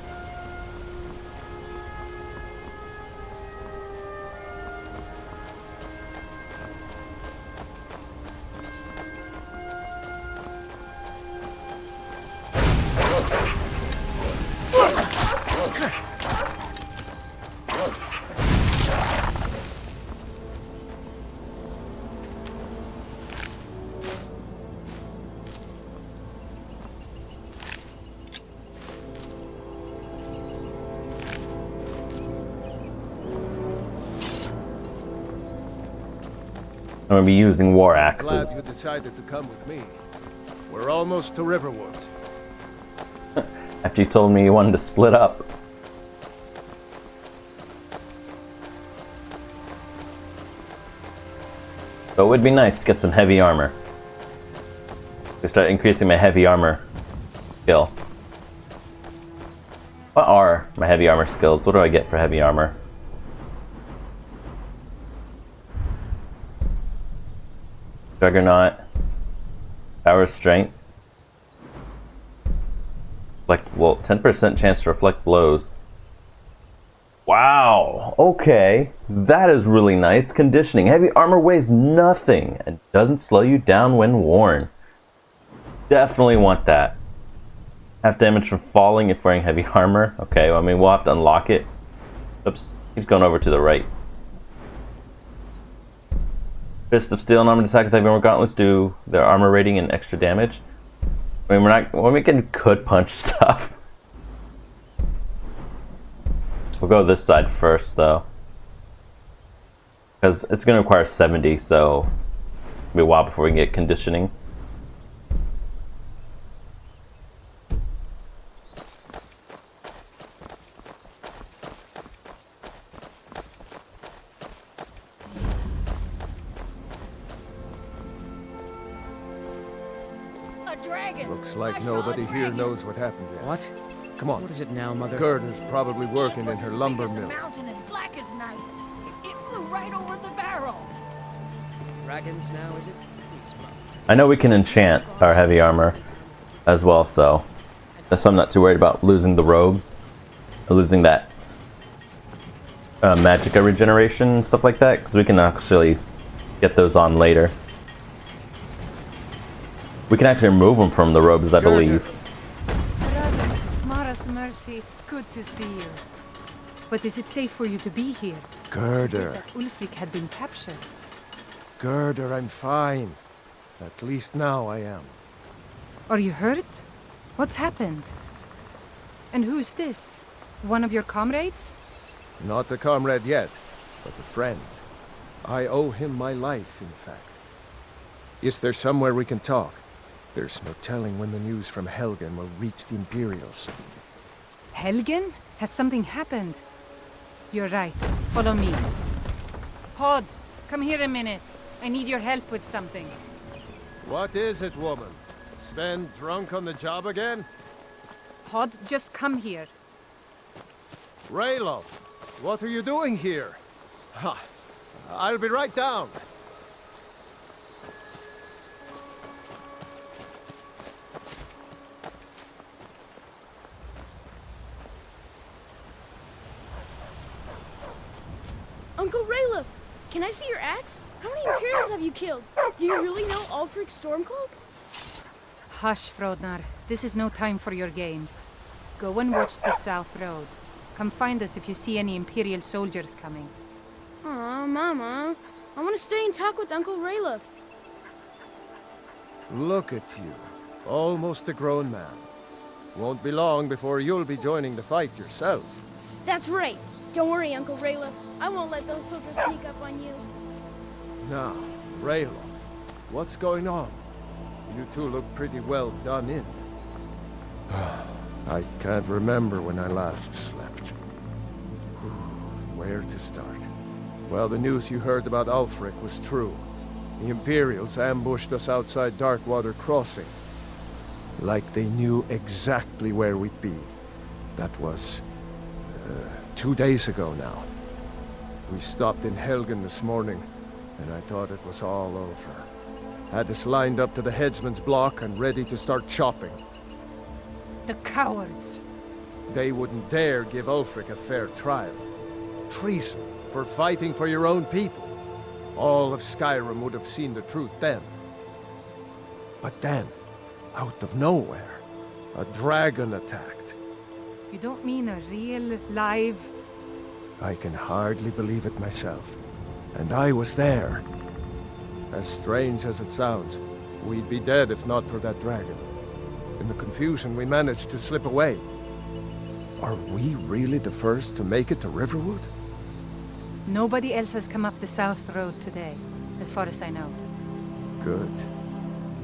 gonna be using war Glad axes. you decided to come with me. We're almost to Riverwood. After you told me you wanted to split up. So it would be nice to get some heavy armor. To start increasing my heavy armor skill. What are my heavy armor skills? What do I get for heavy armor? Juggernaut. Power strength. Well, 10% chance to reflect blows. Wow, okay. That is really nice. Conditioning. Heavy armor weighs nothing and doesn't slow you down when worn. Definitely want that. Half damage from falling if wearing heavy armor. Okay, well, I mean, we'll have to unlock it. Oops, he's going over to the right. Fist of Steel and armored attack with heavy armor gauntlets do their armor rating and extra damage. I mean, we're making could punch stuff. We'll go this side first, though. Because it's going to require 70, so it'll be a while before we can get conditioning. Looks like nobody here knows what happened yet. What? Come on. What is it now, Mother? Gerda's probably working in her lumber mill. Mountain and black as night. It flew right over the barrel. Dragons now, is it? Please, Mother. I know we can enchant our heavy armor as well, so I'm not too worried about losing the robes. Or losing that magicka regeneration and stuff like that, because we can actually get those on later. We can actually remove them from the robes, I believe. Brother, Mara's mercy, it's good to see you. But is it safe for you to be here? Gerda. That Ulfric had been captured. Gerda, I'm fine. At least now I am. Are you hurt? What's happened? And who is this? One of your comrades? Not a comrade yet, but a friend. I owe him my life, in fact. Is there somewhere we can talk? There's no telling when the news from Helgen will reach the Imperials. Helgen? Has something happened? You're right. Follow me. Hod, come here a minute. I need your help with something. What is it, woman? Sven drunk on the job again? Hod, just come here. Raylo, what are you doing here? Ha! I'll be right down. Uncle Raylo, can I see your axe? How many Imperials have you killed? Do you really know Ulfric's Stormcloak? Hush, Frodnar. This is no time for your games. Go and watch the South Road. Come find us if you see any Imperial soldiers coming. Aw, Mama. I want to stay and talk with Uncle Raylo. Look at you. Almost a grown man. Won't be long before you'll be joining the fight yourself. That's right. Don't worry, Uncle Raylo. I won't let those soldiers sneak up on you. Now, Raylo, what's going on? You two look pretty well done in. I can't remember when I last slept. Where to start? Well, the news you heard about Ulfric was true. The Imperials ambushed us outside Darkwater Crossing. Like they knew exactly where we'd be. That was 2 days ago now. We stopped in Helgen this morning, and I thought it was all over. Had us lined up to the headsman's block and ready to start chopping. The cowards! They wouldn't dare give Ulfric a fair trial. Treason for fighting for your own people. All of Skyrim would have seen the truth then. But then, out of nowhere, a dragon attacked. You don't mean a real, live... I can hardly believe it myself. And I was there. As strange as it sounds, we'd be dead if not for that dragon. In the confusion, we managed to slip away. Are we really the first to make it to Riverwood? Nobody else has come up the South Road today. as far as I know. Good.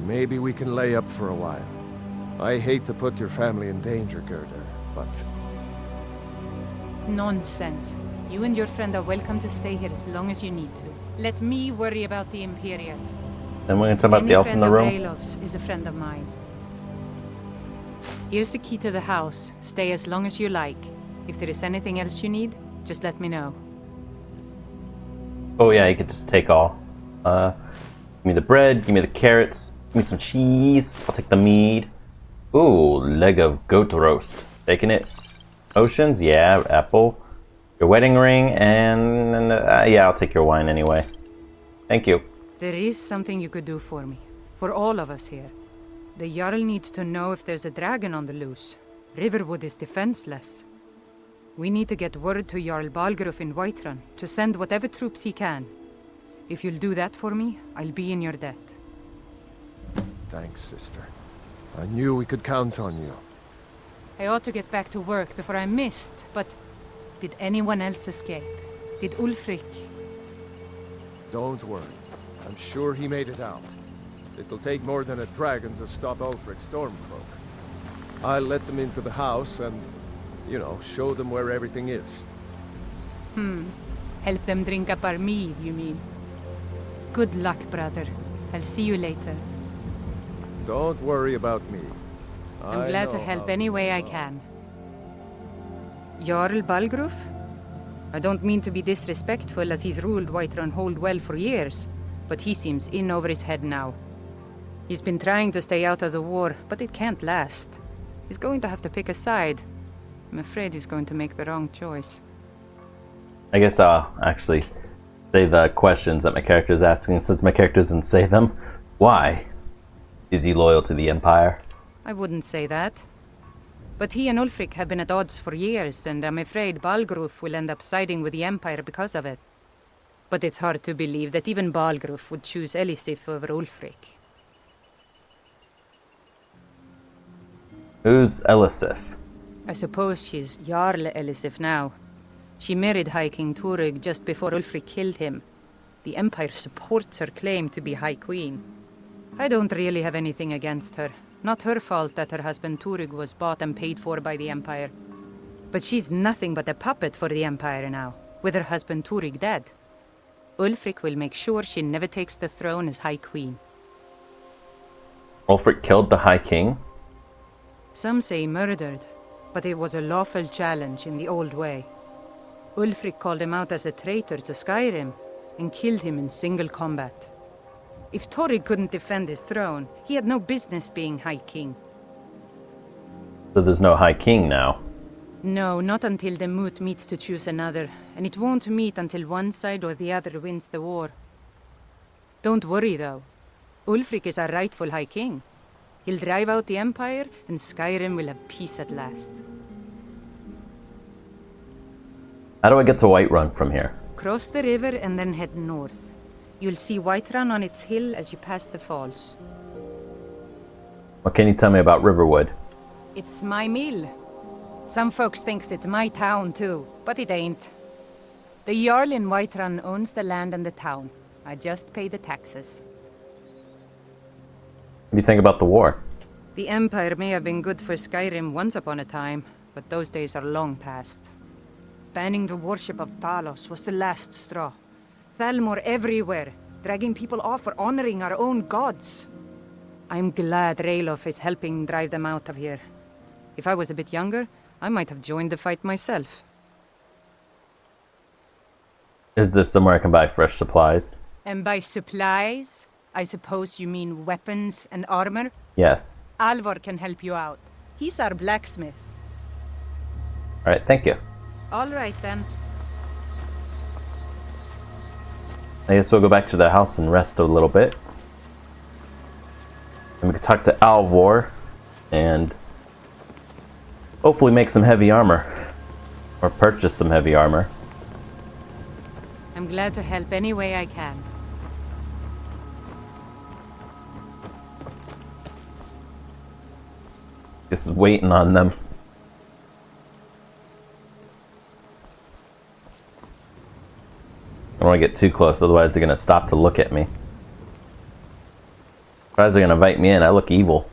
Maybe we can lay up for a while. I hate to put your family in danger, Gerda, but... Nonsense. You and your friend are welcome to stay here as long as you need to. Let me worry about the Imperials. Then we're going to talk about the elf in the room. Any friend of Ralof's is a friend of mine. Here's the key to the house. Stay as long as you like. If there is anything else you need, just let me know. Oh yeah, you could just take all. Give me the bread, give me the carrots, give me some cheese. I'll take the mead. Ooh, leg of goat roast. Taking it. Oceans, yeah, apple. Your wedding ring, and yeah, I'll take your wine anyway. Thank you. There is something you could do for me. For all of us here. The Jarl needs to know if there's a dragon on the loose. Riverwood is defenseless. We need to get word to Jarl Balgruuf in Whiterun to send whatever troops he can. If you'll do that for me, I'll be in your debt. Thanks, sister. I knew we could count on you. I ought to get back to work before I missed, but did anyone else escape? Did Ulfric? Don't worry. I'm sure he made it out. It'll take more than a dragon to stop Ulfric's Stormcloak. I'll let them into the house and, you know, show them where everything is. Help them drink up our mead, you mean? Good luck, brother. I'll see you later. Don't worry about me. I'm glad to help any way I can. Jarl Balgruuf? I don't mean to be disrespectful, as he's ruled Whiterun Hold well for years, but he seems in over his head now. He's been trying to stay out of the war, but it can't last. He's going to have to pick a side. I'm afraid he's going to make the wrong choice. I guess I'll actually say the questions that my character is asking, since my character doesn't say them. Why? Is he loyal to the Empire? I wouldn't say that. But he and Ulfric have been at odds for years, and I'm afraid Balgruuf will end up siding with the Empire because of it. But it's hard to believe that even Balgruuf would choose Elisif over Ulfric. Who's Elisif? I suppose she's Jarl Elisif now. She married High King Turig just before Ulfric killed him. The Empire supports her claim to be High Queen. I don't really have anything against her. Not her fault that her husband Turig was bought and paid for by the Empire. But she's nothing but a puppet for the Empire now, with her husband Turig dead. Ulfric will make sure she never takes the throne as High Queen. Ulfric killed the High King? Some say murdered, but it was a lawful challenge in the old way. Ulfric called him out as a traitor to SKYRIM and killed him in single combat. If Turig couldn't defend his throne, he had no business being High King. So there's no High King now? No, not until the moot meets to choose another, and it won't meet until one side or the other wins the war. Don't worry, though. Ulfric is our rightful High King. He'll drive out the Empire, and SKYRIM will have peace at last. How do I get to Whiterun from here? Cross the river and then head north. You'll see Whiterun on its hill as you pass the falls. What can you tell me about Riverwood? It's my mill. Some folks thinks it's my town too, but it ain't. The Jarl in Whiterun owns the land and the town. I just pay the taxes. What do you think about the war? The Empire may have been good for SKYRIM once upon a time, but those days are long past. Banning the worship of Talos was the last straw. Thalmor everywhere, dragging people off for honoring our own gods. I'm glad Ralof is helping drive them out of here. If I was a bit younger, I might have joined the fight myself. Is there somewhere I can buy fresh supplies? And by supplies, I suppose you mean weapons and armor? Yes. Alvor can help you out. He's our blacksmith. Alright, thank you. All right, then. I guess we'll go back to the house and rest a little bit. And we can talk to Alvor and hopefully make some heavy armor. Or purchase some heavy armor. I'm glad to help any way I can. Just waiting on them. don't want to get too close, otherwise they're going to stop to look at me. Otherwise they're going to invite me in. I look evil.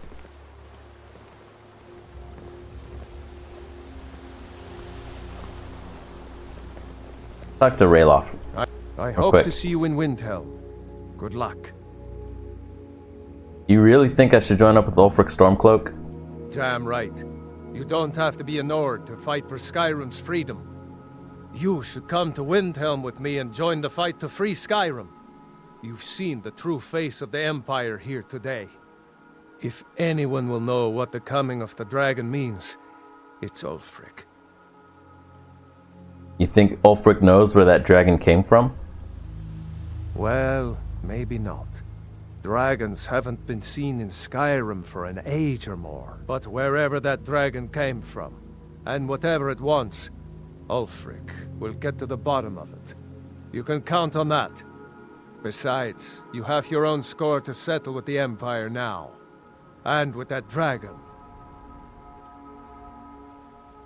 Talk to Rayloff. I hope quick. to see you in Windhelm. Good luck. You really think I should join up with Ulfric Stormcloak? Damn right. You don't have to be a Nord to fight for Skyrim's freedom. You should come to Windhelm with me and join the fight to free Skyrim. You've seen the true face of the Empire here today. If anyone will know what the coming of the dragon means, it's Ulfric. You think Ulfric knows where that dragon came from? Well, maybe not. Dragons haven't been seen in Skyrim for an age or more. But wherever that dragon came from, and whatever it wants, Ulfric will get to the bottom of it. You can count on that. Besides, you have your own score to settle with the Empire now. And with that dragon.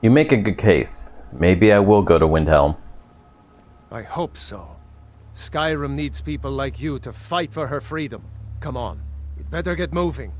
You make a good case. Maybe I will go to Windhelm. I hope so. Skyrim needs people like you to fight for her freedom. Come on, we'd better get moving.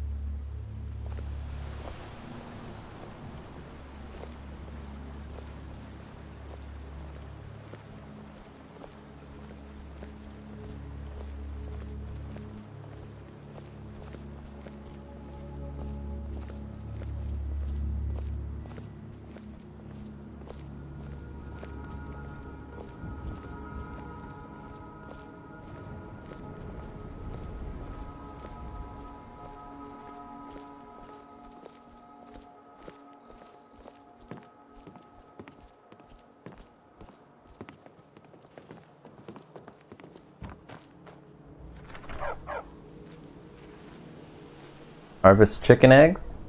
Harvest chicken eggs?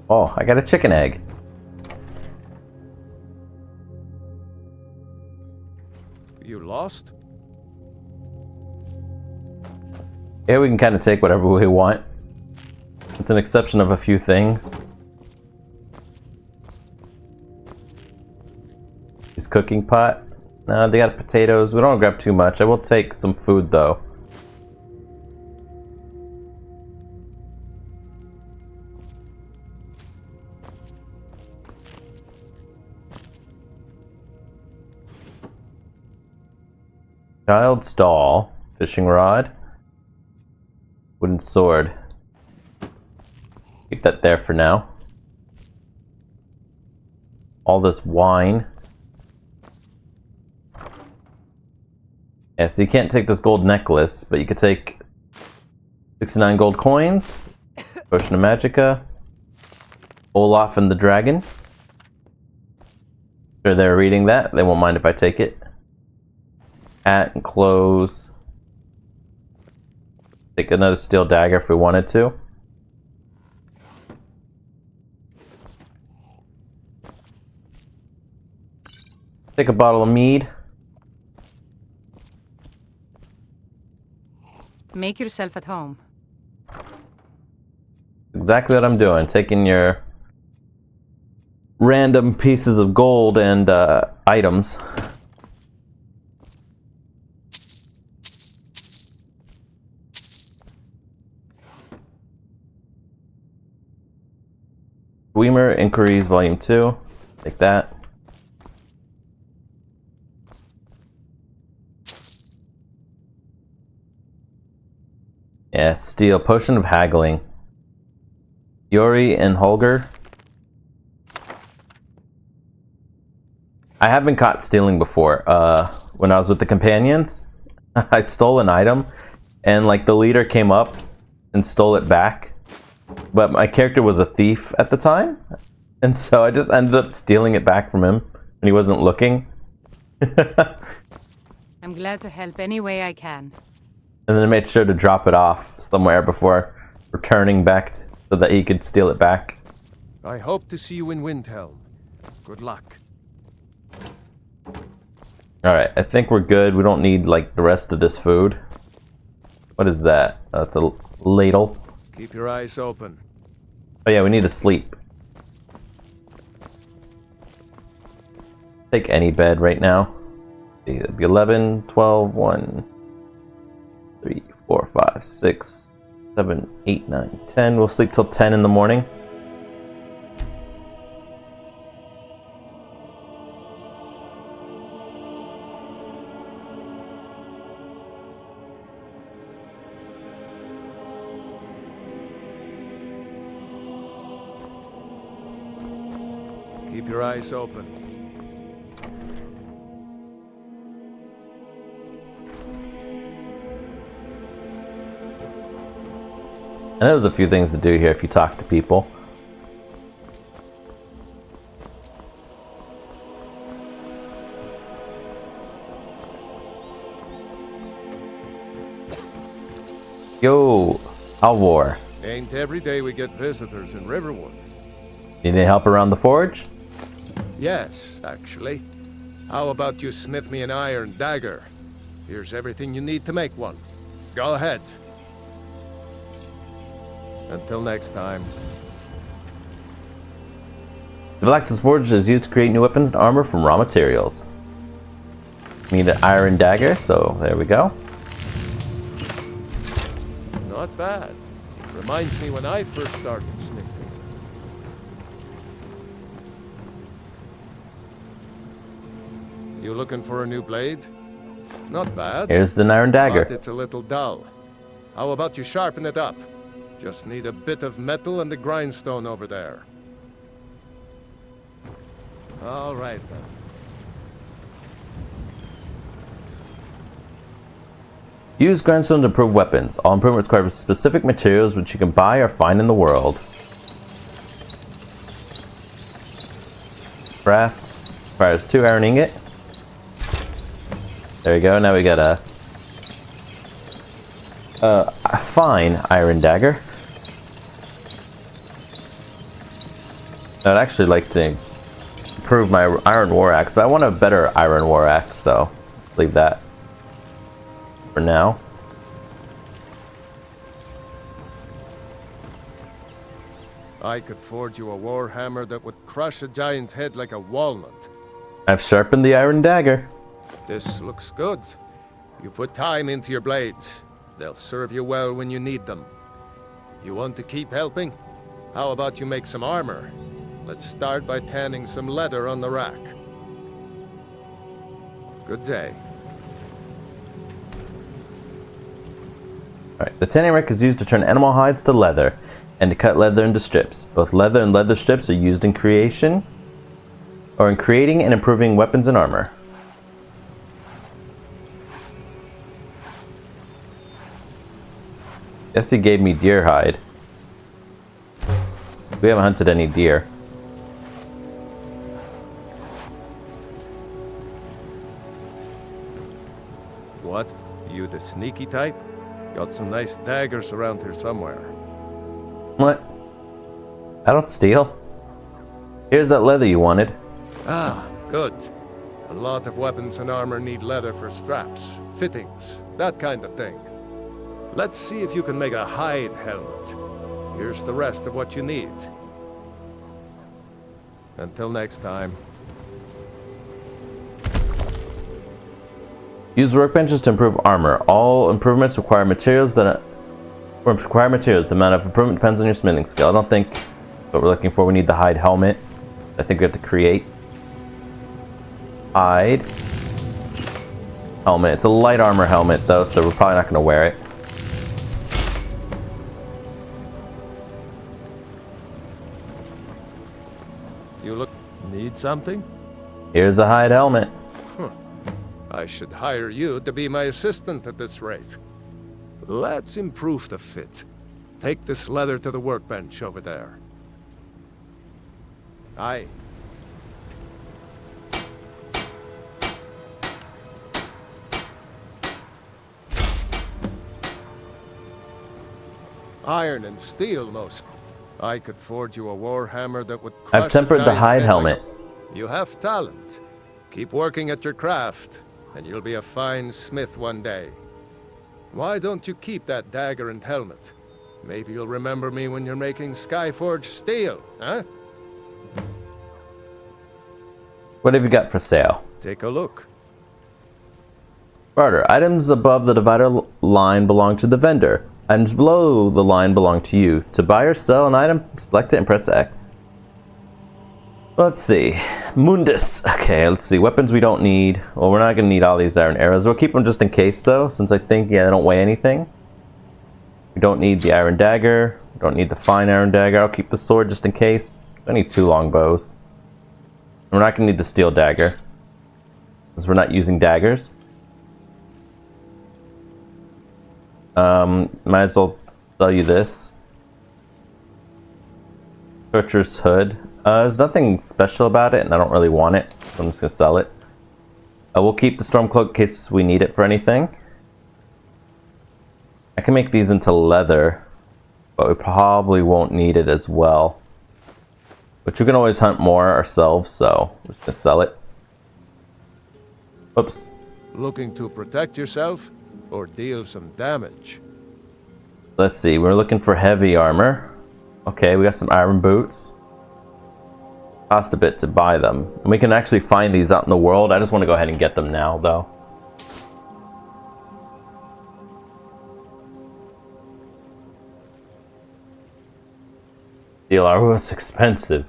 Oh, I got a chicken egg. You lost? Yeah, we can kind of take whatever we want. With an exception of a few things. Use cooking pot. No, they got potatoes. We don't want to grab too much. I will take some food though. Child's doll, fishing rod, wooden sword. Keep that there for now. All this wine. Yeah, so you can't take this gold necklace, but you could take 69 gold coins, Potion of Magicka, Olaf and the Dragon. Sure, they're reading that. They won't mind if I take it. Hat and clothes. Take another steel dagger if we wanted to. Take a bottle of mead. Make yourself at home. Exactly what I'm doing. Taking your random pieces of gold and items. Weimer Inquiries Volume 2. Take that. Yeah, steel. Potion of Haggling. Yori and Holger. I have been caught stealing before. When I was with the companions, I stole an item, and like the leader came up and stole it back. But my character was a thief at the time, and so I just ended up stealing it back from him when he wasn't looking. I'm glad to help any way I can. And then I made sure to drop it off somewhere before returning back so that he could steal it back. I hope to see you in Windhelm. Good luck. Alright, I think we're good. We don't need like the rest of this food. What is that? That's a ladle. Keep your eyes open. Oh yeah, we need to sleep. Take any bed right now. It'll be 11, 12, 1, 3, 4, 5, 6, 7, 8, 9, 10. We'll sleep till 10 in the morning. Keep your eyes open. And there's a few things to do here if you talk to people. Yo, Alvor. Ain't every day we get visitors in Riverwood. Need any help around the forge? Yes, actually. How about you smith me an iron dagger? Here's everything you need to make one. Go ahead. Until next time. The Blacksmith's Forge is used to create new weapons and armor from raw materials. Need an iron dagger, so there we go. Not bad. Reminds me when I first started smithing. You looking for a new blade? Not bad. Here's the iron dagger. But it's a little dull. How about you sharpen it up? Just need a bit of metal and the grindstone over there. All right then. Use grindstone to improve weapons. All improvements require specific materials which you can buy or find in the world. Craft requires 2 iron ingot. There we go. Now we got a fine iron dagger. I'd actually like to improve my iron war axe, but I want a better iron war axe, so leave that for now. I could forge you a war hammer that would crush a giant's head like a walnut. I've sharpened the iron dagger. This looks good. You put time into your blades. They'll serve you well when you need them. You want to keep helping? How about you make some armor? Let's start by tanning some leather on the rack. Good day. Alright, the tanning rack is used to turn animal hides to leather and to cut leather into strips. Both leather and leather strips are used in creating and improving weapons and armor. Guess he gave me deer hide. We haven't hunted any deer. What? You the sneaky type? Got some nice daggers around here somewhere. What? I don't steal. Here's that leather you wanted. Ah, good. A lot of weapons and armor need leather for straps, fittings, that kind of thing. Let's see if you can make a hide helmet. Here's the rest of what you need. Until next time. Use workbenches to improve armor. All improvements require materials The amount of improvement depends on your smithing skill. I don't think what we're looking for. We need the hide helmet. I think we have to create hide helmet. It's a light armor helmet though, so we're probably not going to wear it. You look... need something? Here's a hide helmet. I should hire you to be my assistant at this rate. Let's improve the fit. Take this leather to the workbench over there. Aye. Iron and steel, most. I could forge you a war hammer that would crush I've tempered the hide helmet. You have talent. Keep working at your craft, and you'll be a fine smith one day. Why don't you keep that dagger and helmet? Maybe you'll remember me when you're making Skyforge steel, huh? What have you got for sale? Take a look. Barter. Items above the divider line belong to the vendor. Items below the line belong to you. To buy or sell an item, select it and press X. Let's see. Mundus. Okay, let's see. Weapons we don't need. Well, we're not going to need all these iron arrows. We'll keep them just in case, though, since I think, yeah, they don't weigh anything. We don't need the iron dagger. We don't need the fine iron dagger. I'll keep the sword just in case. I need 2 longbows. We're not going to need the steel dagger, because we're not using daggers. Might as well sell you this. Torturer's hood. There's nothing special about it, and I don't really want it, so I'm just going to sell it. We'll keep the storm cloak in case we need it for anything. I can make these into leather, but we probably won't need it as well. But you can always hunt more ourselves, so I'm just going to sell it. Oops. Looking to protect yourself or deal some damage? Let's see, we're looking for heavy armor. Okay, we got some iron boots. Cost a bit to buy them. And we can actually find these out in the world. I just want to go ahead and get them now, though. Steel armor is expensive.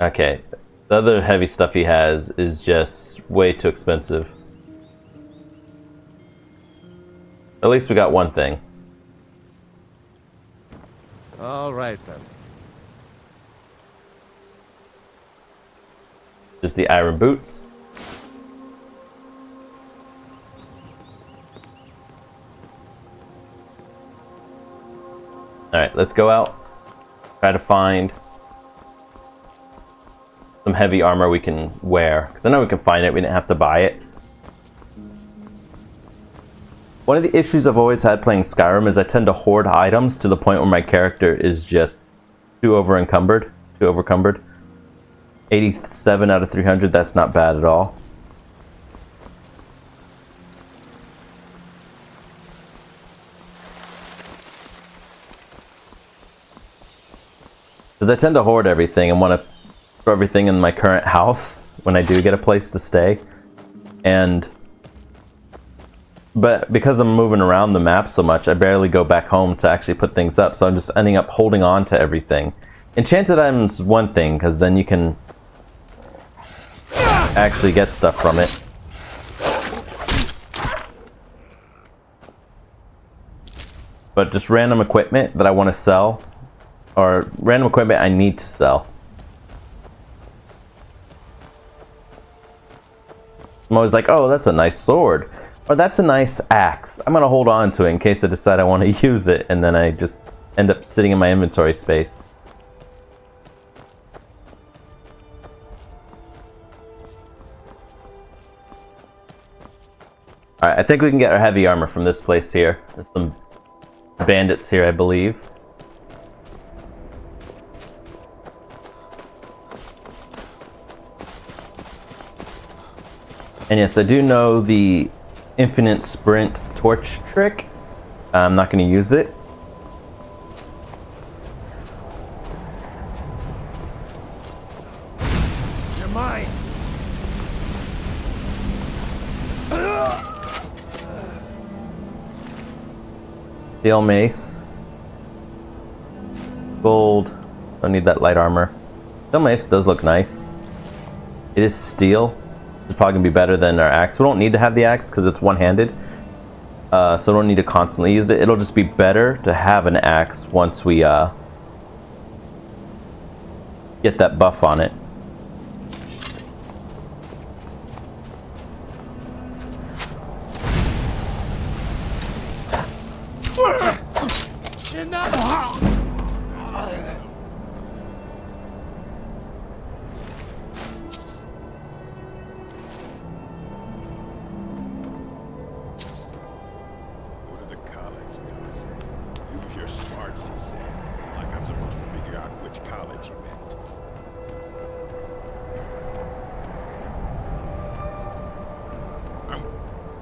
Okay, the other heavy stuff he has is just way too expensive. At least we got one thing. All right, then. Just the iron boots. Alright, let's go out. Try to find some heavy armor we can wear. Because I know we can find it, we didn't have to buy it. One of the issues I've always had playing Skyrim is I tend to hoard items to the point where my character is just too over-encumbered. 87 out of 300, that's not bad at all. Because I tend to hoard everything and want to throw everything in my current house when I do get a place to stay. But because I'm moving around the map so much, I barely go back home to actually put things up, so I'm just ending up holding on to everything. Enchanted items is one thing, because then you can actually get stuff from it. But just random equipment that I want to sell, or random equipment I need to sell. I'm always like, oh, that's a nice sword. Or that's a nice axe. I'm going to hold on to it in case I decide I want to use it, and then I just end up sitting in my inventory space. Alright, I think we can get our heavy armor from this place here. There's some bandits here, I believe. And yes, I do know the infinite sprint torch trick. I'm not going to use it. You're mine. Steel mace. Gold. Don't need that light armor. Steel mace does look nice. It is steel. It's probably going to be better than our axe. We don't need to have the axe because it's one-handed. So we don't need to constantly use it. It'll just be better to have an axe once we get that buff on it.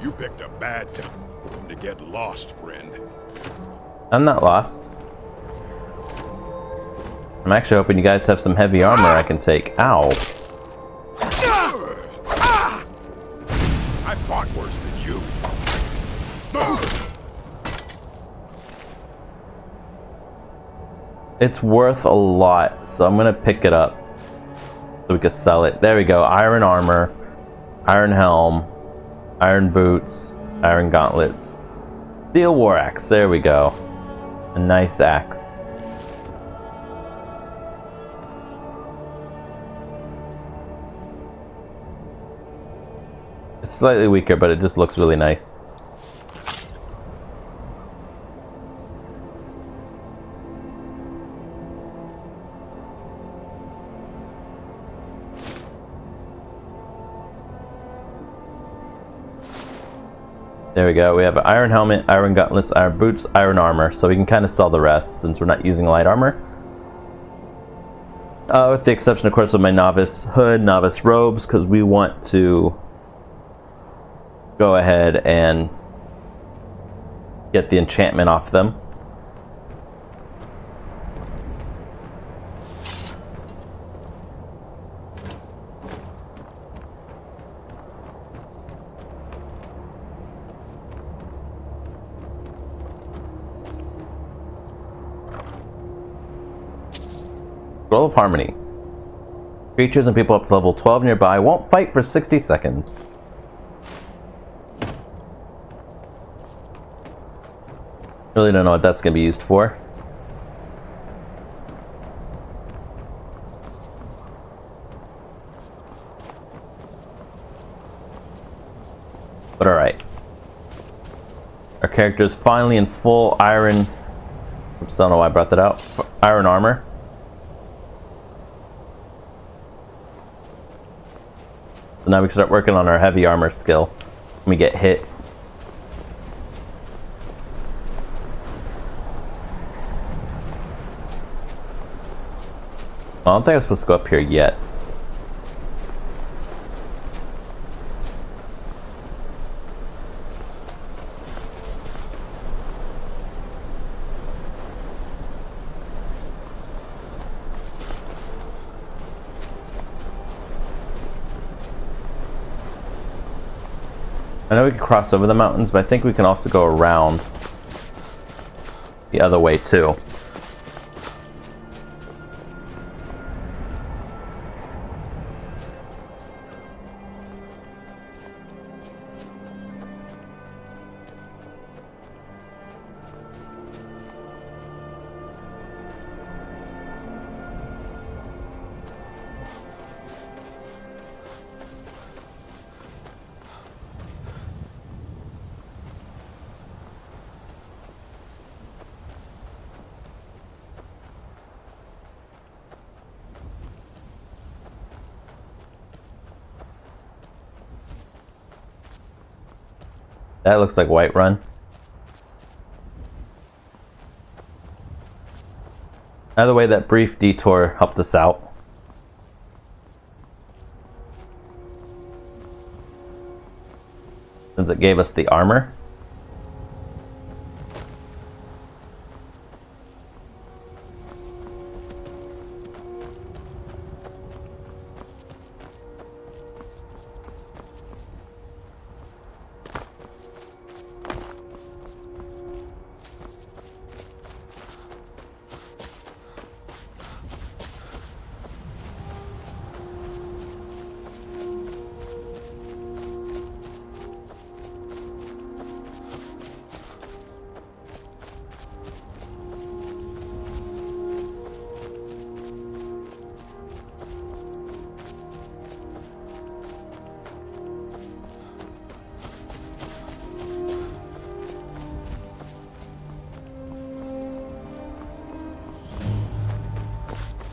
You picked a bad time to get lost, friend. I'm not lost. I'm actually hoping you guys have some heavy armor I can take. Ow. It's worth a lot, so I'm gonna pick it up so we can sell it. There we go. Iron armor, iron helm, iron boots, iron gauntlets, steel war axe. There we go. A nice axe. It's slightly weaker, but it just looks really nice. There we go. We have an iron helmet, iron gauntlets, iron boots, iron armor, so we can kind of sell the rest since we're not using light armor. With the exception, of course, of my novice hood, novice robes, because we want to go ahead and get the enchantment off them. Scroll of Harmony. Creatures and people up to level 12 nearby won't fight for 60 seconds. Really don't know what that's going to be used for. But alright. Our character is finally in full iron... Oops, I don't know why I brought that out. Iron armor. So now we can start working on our heavy armor skill when we get hit. I don't think I'm supposed to go up here yet. I know we can cross over the mountains, but I think we can also go around the other way too. That looks like Whiterun. Either way, that brief detour helped us out. Since it gave us the armor.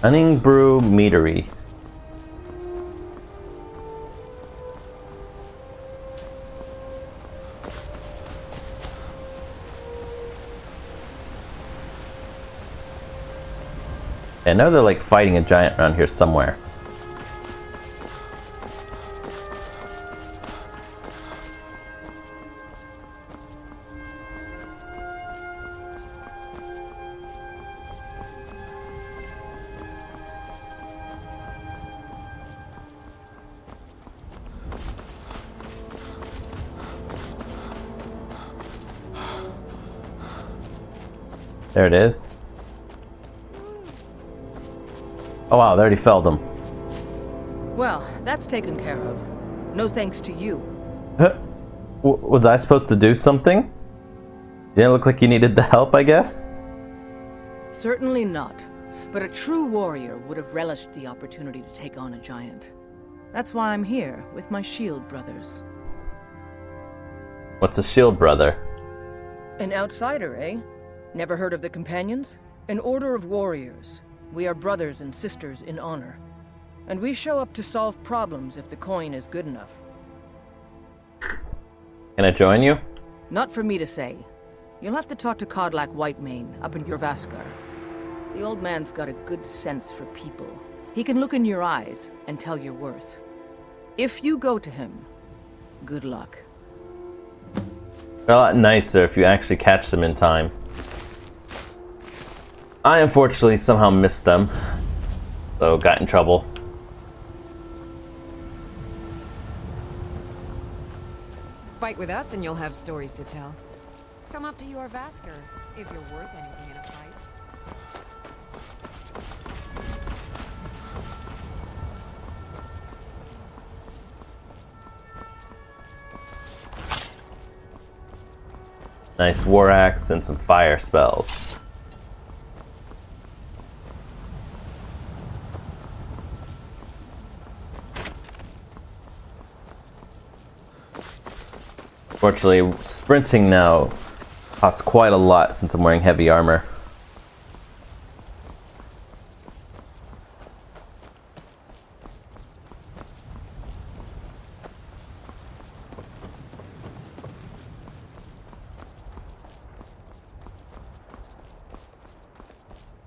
Cunning Brew Meadery. I know they're like fighting a giant around here somewhere. There it is. Oh wow, they already felled him. Well, that's taken care of. No thanks to you. Was I supposed to do something? You didn't look like you needed the help, I guess? Certainly not. But a true warrior would have relished the opportunity to take on a giant. That's why I'm here, with my shield brothers. What's a shield brother? An outsider, eh? Never heard of the Companions? An order of warriors. We are brothers and sisters in honor. And we show up to solve problems if the coin is good enough. Can I join you? Not for me to say. You'll have to talk to Kodlak Whitemane up in Jorvaskar. The old man's got a good sense for people. He can look in your eyes and tell your worth. If you go to him, good luck. They're a lot nicer if you actually catch them in time. I unfortunately somehow missed them, so got in trouble. Fight with us and you'll have stories to tell. Come up to your Vasker if you're worth anything in a fight. Nice war axe and some fire spells. Fortunately, sprinting now costs quite a lot since I'm wearing heavy armor.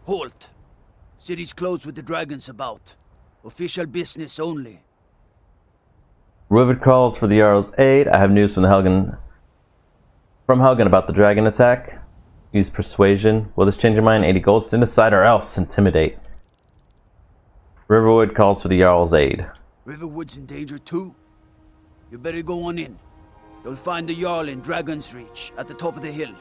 Halt! City's closed with the dragons about. Official business only. Ruvid calls for the Jarl's aid. I have news from Helgen about the dragon attack. Use persuasion. Will this change your mind? 80 gold. Stand aside or else intimidate. Riverwood calls for the Jarl's aid. Riverwood's in danger too. You better go on in. You'll find the Jarl in Dragon's Reach, at the top of the hill.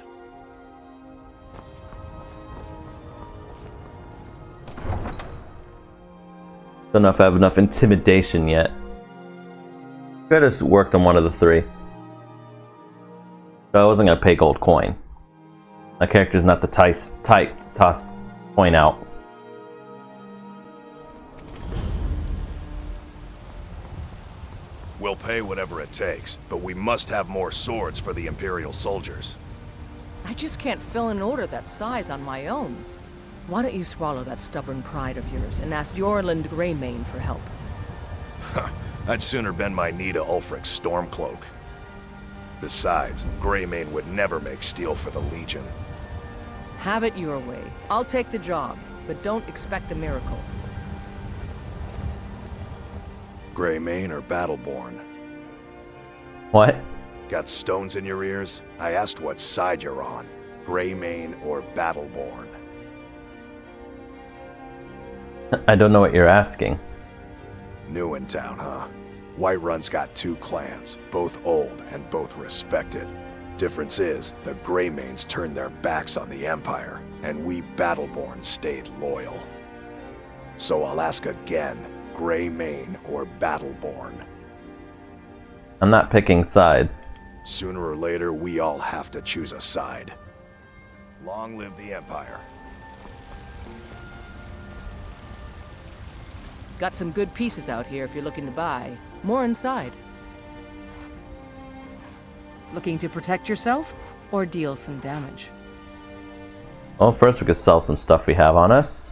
Don't know if I have enough intimidation yet. Could have worked on one of the three. But I wasn't going to pay gold coin. My character's not the type to toss coin out. We'll pay whatever it takes, but we must have more swords for the Imperial soldiers. I just can't fill an order that size on my own. Why don't you swallow that stubborn pride of yours and ask Yorland Greymane for help? I'd sooner bend my knee to Ulfric's Stormcloak. Besides, Greymane would never make steel for the Legion. Have it your way. I'll take the job, but don't expect a miracle. Greymane or Battleborn? What? Got stones in your ears? I asked what side you're on. Greymane or Battleborn? I don't know what you're asking. New in town, huh? Whiterun's got two clans, both old and both respected. Difference is, the Greymanes turned their backs on the Empire, and we Battleborn stayed loyal. So I'll ask again, Greymane or Battleborn? I'm not picking sides. Sooner or later, we all have to choose a side. Long live the Empire. Got some good pieces out here if you're looking to buy. More inside. Looking to protect yourself or deal some damage? Well, first we could sell some stuff we have on us.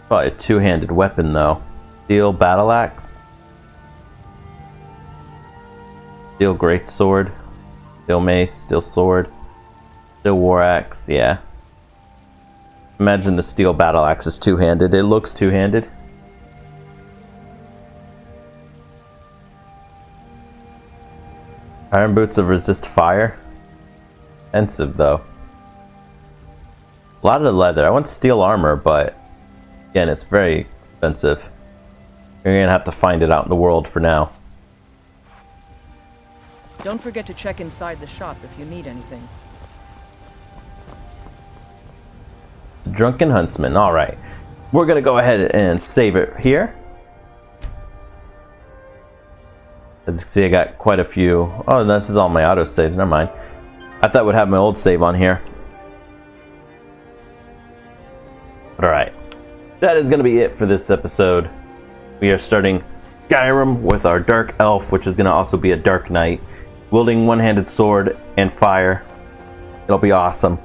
Probably a two-handed weapon, though. Steel battle axe. Steel greatsword. Steel mace. Steel sword. Steel war axe. Yeah. Imagine the steel battle axe is two-handed. It looks two-handed. Iron boots of resist fire. Expensive though. A lot of leather. I want steel armor, but again, it's very expensive. You're gonna have to find it out in the world for now. Don't forget to check inside the shop if you need anything. Drunken Huntsman. Alright. We're gonna go ahead and save it here. As you can see, I got quite a few. Oh, this is all my auto saves. Never mind. I thought I would have my old save on here. But alright. That is going to be it for this episode. We are starting Skyrim with our Dark Elf, which is going to also be a Dark Knight, wielding one-handed sword and fire. It'll be awesome.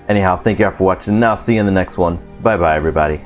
Anyhow, thank you all for watching, and I'll see you in the next one. Bye-bye, everybody.